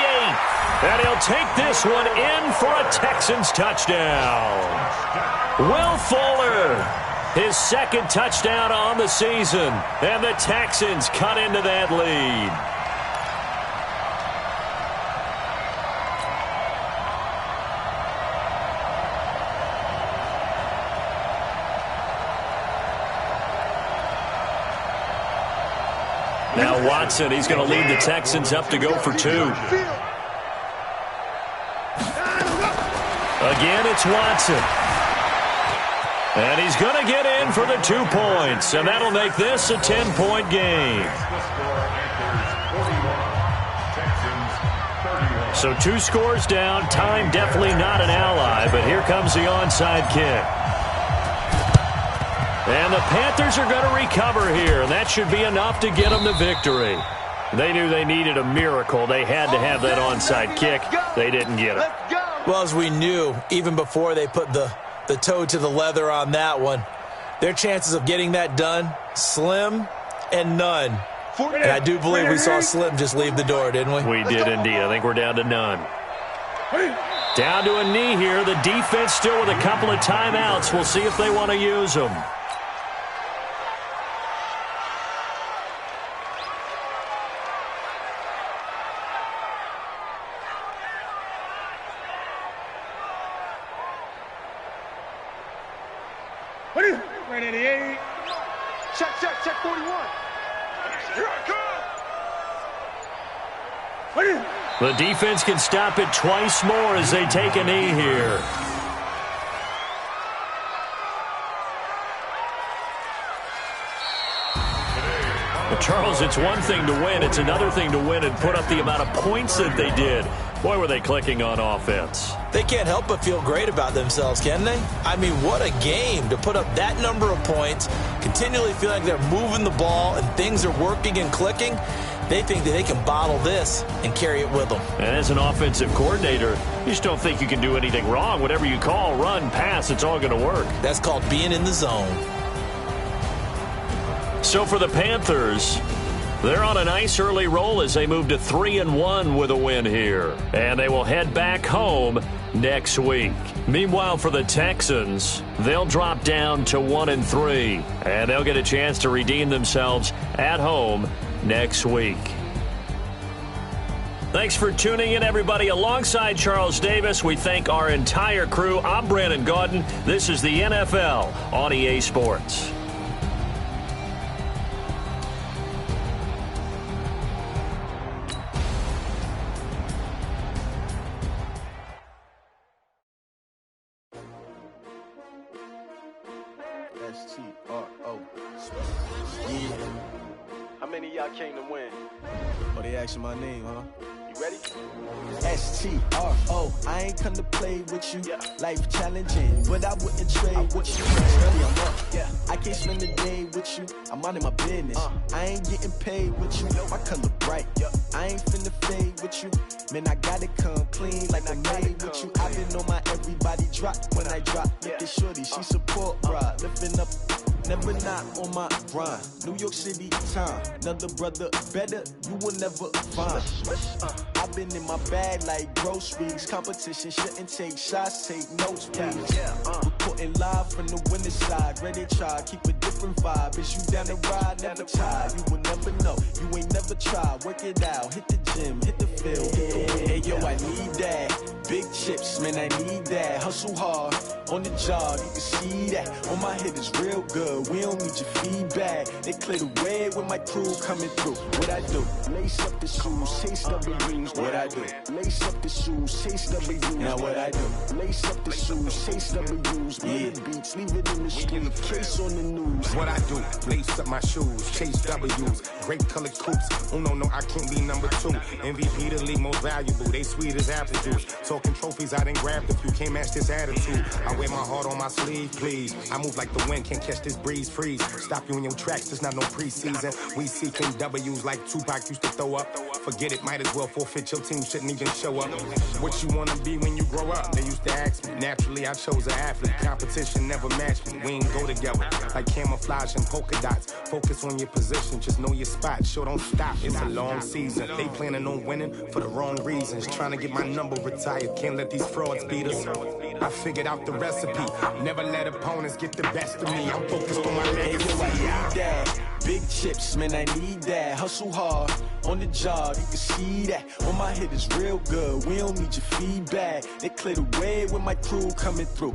And he'll take this one in for a Texans touchdown. Will Fuller, his second touchdown on the season. And the Texans cut into that lead. Now Watson, he's going to lead the Texans up to go for 2. Again, it's Watson. And he's going to get in for the 2 points. And that'll make this a 10-point game. So 2 scores down. Time definitely not an ally. But here comes the onside kick. And the Panthers are going to recover here, and that should be enough to get them the victory. They knew they needed a miracle. They had to have that onside kick. They didn't get it. Well, as we knew, even before they put the toe to the leather on that one, their chances of getting that done, slim and none. And I do believe we saw Slim just leave the door, didn't we? We did indeed. I think we're down to none. Down to a knee here. The defense still with a couple of timeouts. We'll see if they want to use them. Right at the 8. Check 41. Here I come. The defense can stop it twice more as they take a knee here. But Charles, it's one thing to win. It's another thing to win and put up the amount of points that they did. Boy, were they clicking on offense. They can't help but feel great about themselves, can they? I mean, what a game to put up that number of points, continually feel like they're moving the ball and things are working and clicking. They think that they can bottle this and carry it with them. And as an offensive coordinator, you just don't think you can do anything wrong. Whatever you call, run, pass, it's all going to work. That's called being in the zone. So for the Panthers, they're on a nice early roll as they move to 3-1 with a win here. And they will head back home next week. Meanwhile, for the Texans, they'll drop down to 1-3. And they'll get a chance to redeem themselves at home next week. Thanks for tuning in, everybody. Alongside Charles Davis, we thank our entire crew. I'm Brandon Gaudin. This is the NFL on EA Sports. S-T-R-O. Yeah. How many of y'all came to win? Oh, they asking my name, huh? ready? STRO, I ain't come to play with you. Life challenging, but I wouldn't trade with you. Early I'm up, I can't spend the day with you. I'm minding my business. I ain't getting paid with you. My color bright, I ain't finna fade with you. Man, I gotta come clean like I'm made with you. I've been on my everybody drop when I drop. Look at shorty, she support ride, lifting up. Never not on my grind. New York City time. Another brother better, you will never find. I've been in my bag like groceries. Competition shouldn't take shots, take notes, please. Reporting live from the winning side. Ready to try, keep a different vibe. Is you down the ride, never tired. You will never know, you ain't never tried. Work it out, hit the gym, hit the field, hit the wind. Hey yo, I need that. Big chips, man, I need that. Hustle hard, on the job, you can see that. On my head is real good, we don't need your feedback. They clear the way with my crew coming through. What I do? Lace up the shoes, chase W's. What I do? Lace up the shoes, chase W's. Now what I do? Lace up the shoes, chase W's. Yeah, beats, leave it in the street, case on the news. What I do? Lace up my shoes, chase W's. Great colored coops. Oh no, I can't be number 2. MVP the league most valuable. They sweet as apple juice. Talking trophies, I didn't grab the few. Can't match this attitude. I wear my heart on my sleeve, please. I move like the wind, can't catch this breeze, freeze. Stop you in your tracks, there's not no preseason. We seeking W's like Tupac used to throw up. Forget it, might as well forfeit. Your team shouldn't even show up. What you wanna be when you grow up? They used to ask me. Naturally, I chose an athlete. Competition never matched me. We ain't go together like camouflage and polka dots. Focus on your position, just know your spot. Sure, don't stop. It's a long season. They planning on winning for the wrong reasons. Trying to get my number retired. Can't let these frauds beat us. I figured out the recipe. Never let opponents get the best of me. I'm focused on my legacy. I need that. Big chips, man, I need that. Hustle hard, on the job, you can see that. On my head is real good, we don't need your feedback. They clear the way with my crew coming through.